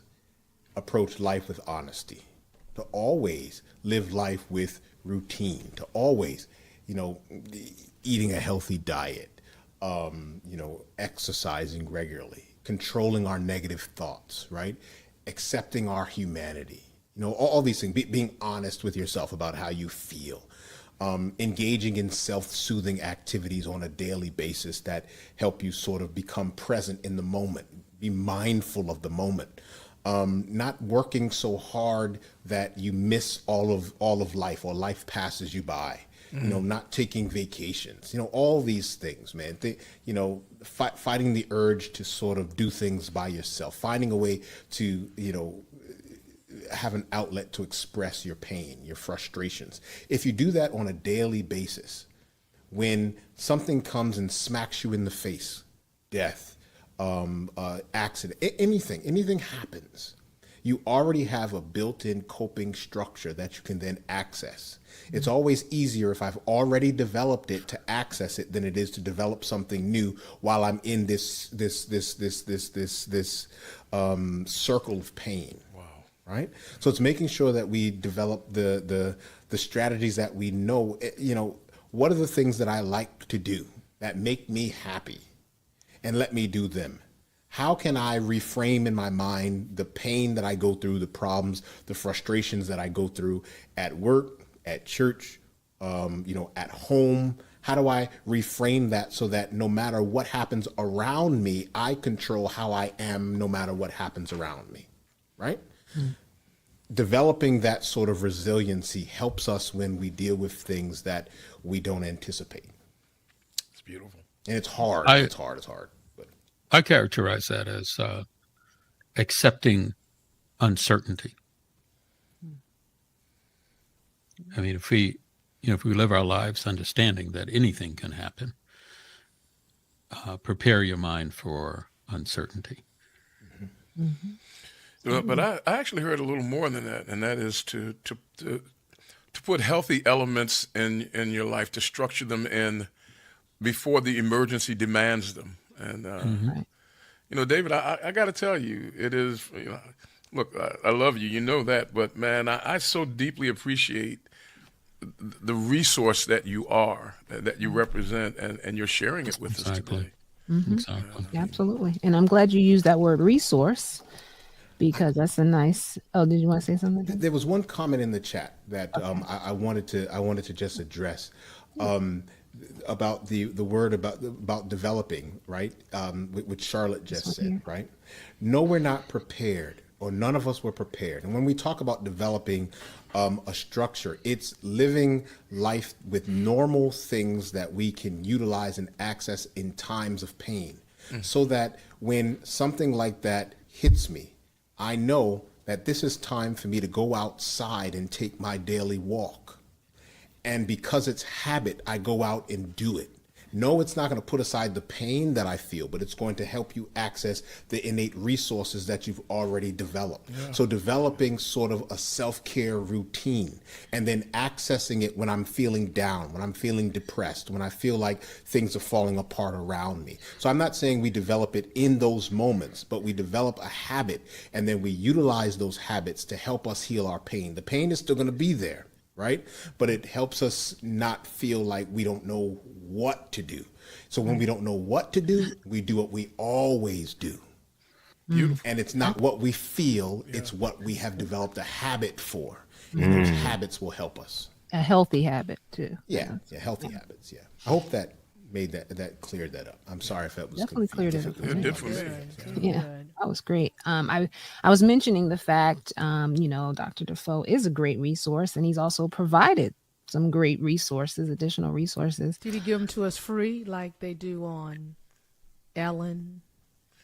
D: approach life with honesty, to always live life with routine, to always, eating a healthy diet, exercising regularly, controlling our negative thoughts, right? Accepting our humanity, all these things, being honest with yourself about how you feel, engaging in self-soothing activities on a daily basis that help you sort of become present in the moment, be mindful of the moment, not working so hard that you miss all of life, or life passes you by. Not taking vacations, all these things, man. Fighting the urge to sort of do things by yourself, finding a way to, have an outlet to express your pain, your frustrations. If you do that on a daily basis, when something comes and smacks you in the face, death, accident, anything happens, you already have a built-in coping structure that you can then access. It's always easier if I've already developed it to access it than it is to develop something new while I'm in this circle of pain. Wow. Right? So it's making sure that we develop the strategies that we know, what are the things that I like to do that make me happy, and let me do them. How can I reframe in my mind the pain that I go through, the problems, the frustrations that I go through at work, at church, at home? How do I reframe that so that no matter what happens around me, I control how I am no matter what happens around me, right? Mm. Developing that sort of resiliency helps us when we deal with things that we don't anticipate.
A: It's beautiful.
D: And it's hard. It's hard. But
F: I characterize that as accepting uncertainty. I mean, if we live our lives understanding that anything can happen, prepare your mind for uncertainty.
A: But I actually heard a little more than that, and that is to put healthy elements in your life, to structure them in before the emergency demands them. And David, I got to tell you, it is. Look, I love you, you know that, but man, I so deeply appreciate the resource that you are, that you represent, and you're sharing it with us today.
F: Exactly.
B: Absolutely. And I'm glad you used that word resource, because that's a nice. Oh, did you want to say something?
D: There was one comment in the chat that I wanted to just address about the word about developing, right? Which Charlotte just said, right? No, we're not prepared, or none of us were prepared. And when we talk about developing a structure, it's living life with normal things that we can utilize and access in times of pain, so that when something like that hits me, I know that this is time for me to go outside and take my daily walk. And because it's habit, I go out and do it. No, it's not going to put aside the pain that I feel, but it's going to help you access the innate resources that you've already developed. Yeah. So developing sort of a self-care routine, and then accessing it when I'm feeling down, when I'm feeling depressed, when I feel like things are falling apart around me. So I'm not saying we develop it in those moments, but we develop a habit, and then we utilize those habits to help us heal our pain. The pain is still going to be there, right? But it helps us not feel like we don't know what to do. So when we don't know what to do, we do what we always do. Beautiful. And it's not what we feel, it's what we have developed a habit for. And those habits will help us.
B: A healthy habit too.
D: Yeah, healthy habits, yeah. I hope that made that cleared that up. I'm sorry if that was
B: definitely cleared it up.
A: It did for me.
B: Yeah, that was great. I was mentioning the fact, Dr. Defoe is a great resource, and he's also provided some great resources, additional resources.
H: Did he give them to us free like they do on Ellen?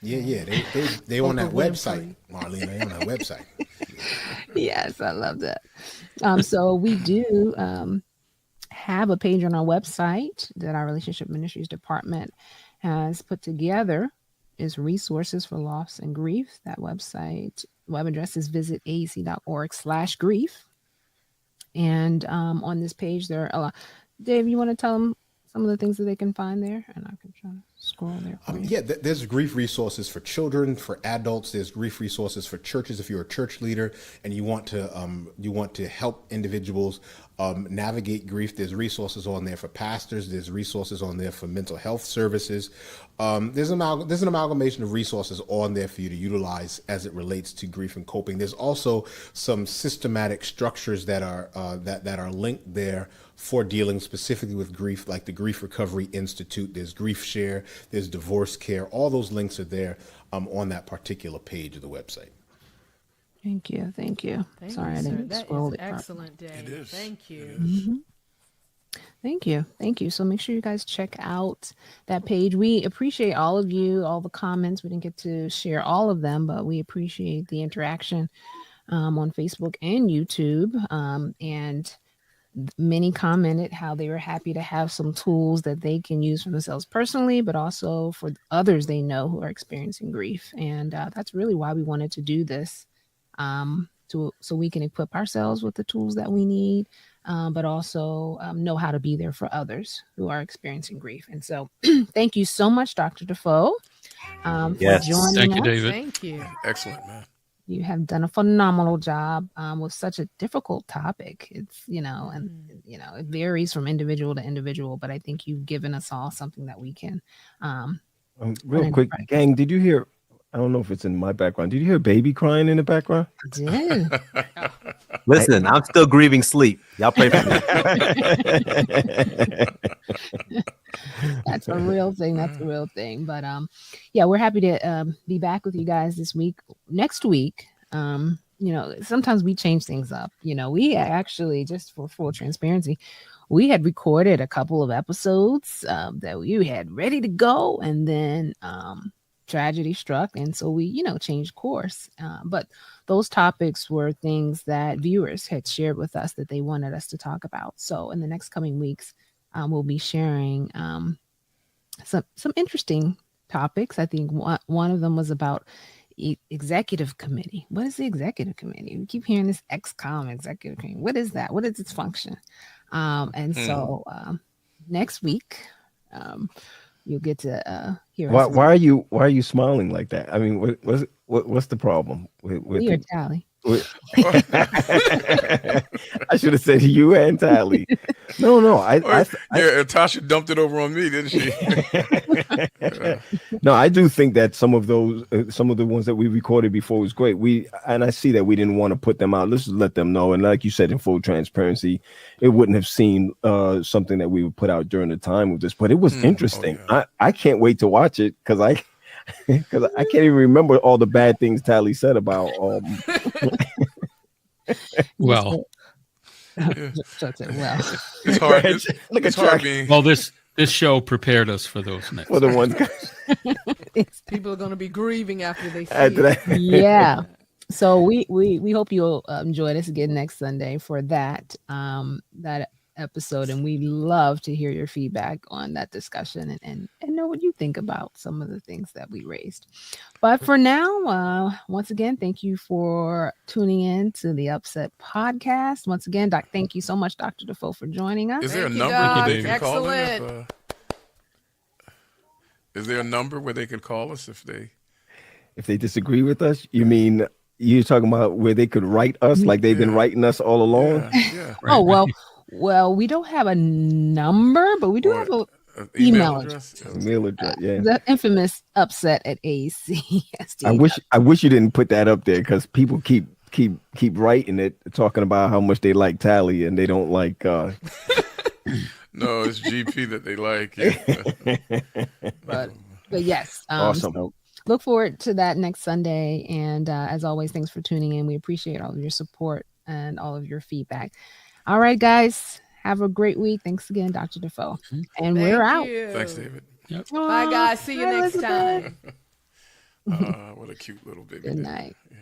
D: Yeah, they on that website, Marlene. They on that website.
B: Yes, I love that. So we do have a page on our website that our Relationship Ministries Department has put together. Is resources for loss and grief. That website web address is visitac.org/grief. And on this page, there are a lot. Dave, you want to tell them some of the things that they can find there? And I can try to scroll there.
D: Yeah, there's grief resources for children, for adults. There's grief resources for churches. If you're a church leader and you want to help individuals navigate grief, there's resources on there for pastors. There's resources on there for mental health services. There's an amalgamation of resources on there for you to utilize as it relates to grief and coping. There's also some systematic structures that are linked there for dealing specifically with grief, like the Grief Recovery Institute. There's Grief Share, there's Divorce Care. All those links are there on that particular page of the website.
B: Thank you. Sorry, I didn't scroll it.
H: Excellent, Dave.
A: It is.
H: Thank you.
B: Mm-hmm. Thank you. So make sure you guys check out that page. We appreciate all of you, all the comments. We didn't get to share all of them, but we appreciate the interaction on Facebook and YouTube. And many commented how they were happy to have some tools that they can use for themselves personally, but also for others they know who are experiencing grief. And that's really why we wanted to do this, so we can equip ourselves with the tools that we need, but also know how to be there for others who are experiencing grief. And so thank you so much, Dr. Defoe, for joining us.
F: Thank you, David.
H: Thank you.
A: Excellent, man.
B: You have done a phenomenal job with such a difficult topic. It's, it varies from individual to individual, but I think you've given us all something that we can.
E: Real quick, gang, did you hear? I don't know if it's in my background. Did you hear baby crying in the background?
B: I did.
G: Listen, I'm still grieving sleep. Y'all pray for me.
B: That's a real thing. But we're happy to be back with you guys next week. Sometimes we change things up. We actually, just for full transparency, we had recorded a couple of episodes that we had ready to go, and then tragedy struck, and so we changed course. But those topics were things that viewers had shared with us that they wanted us to talk about. So in the next coming weeks, we'll be sharing some interesting topics. I think one of them was about executive committee. What is the executive committee? We keep hearing this XCOM executive committee. What is that? What is its function? And so next week, you'll get to hear.
E: Why are you smiling like that? I mean, what's the problem with
B: your Tally?
E: I should have said you and Tally. No,
A: Tasha dumped it over on me, didn't she?
E: No, I do think that some of the ones that we recorded before was great. I see that we didn't want to put them out. Let's just let them know. And like you said, in full transparency, it wouldn't have seemed something that we would put out during the time of this, but it was interesting. Oh, yeah. I can't wait to watch it because I can't even remember all the bad things Tally said about.
F: Well,
A: it's hard. It's hard being.
F: Well, this show prepared us for those next.
E: For the ones.
H: People are going to be grieving after they see it.
B: Yeah. So we hope you'll enjoy us again next Sunday for that episode, and we love to hear your feedback on that discussion and know what you think about some of the things that we raised. But for now, once again, thank you for tuning in to the Upset Podcast. Once again, thank you so much, Dr. Defoe, for joining us.
A: Is there a number where they can call in? Is there a number where they could call us if they
E: disagree with us? You mean you're talking about where they could write us like they've been writing us all along?
A: Yeah.
B: Oh, well, we don't have a number, but we do have an email address.
E: Email address, yeah.
B: The infamous upset at AAC.
E: I wish you didn't put that up there because people keep writing it, talking about how much they like Tally and they don't like.
A: No, it's GP that they like. Yeah.
B: But yes,
E: awesome.
B: Look forward to that next Sunday. And as always, thanks for tuning in. We appreciate all of your support and all of your feedback. All right, guys. Have a great week. Thanks again, Dr. Defoe. And we're out.
A: Thanks, David.
F: Yep.
H: Bye, guys. See you next time.
A: What a cute little baby.
B: Good night.
A: Yeah.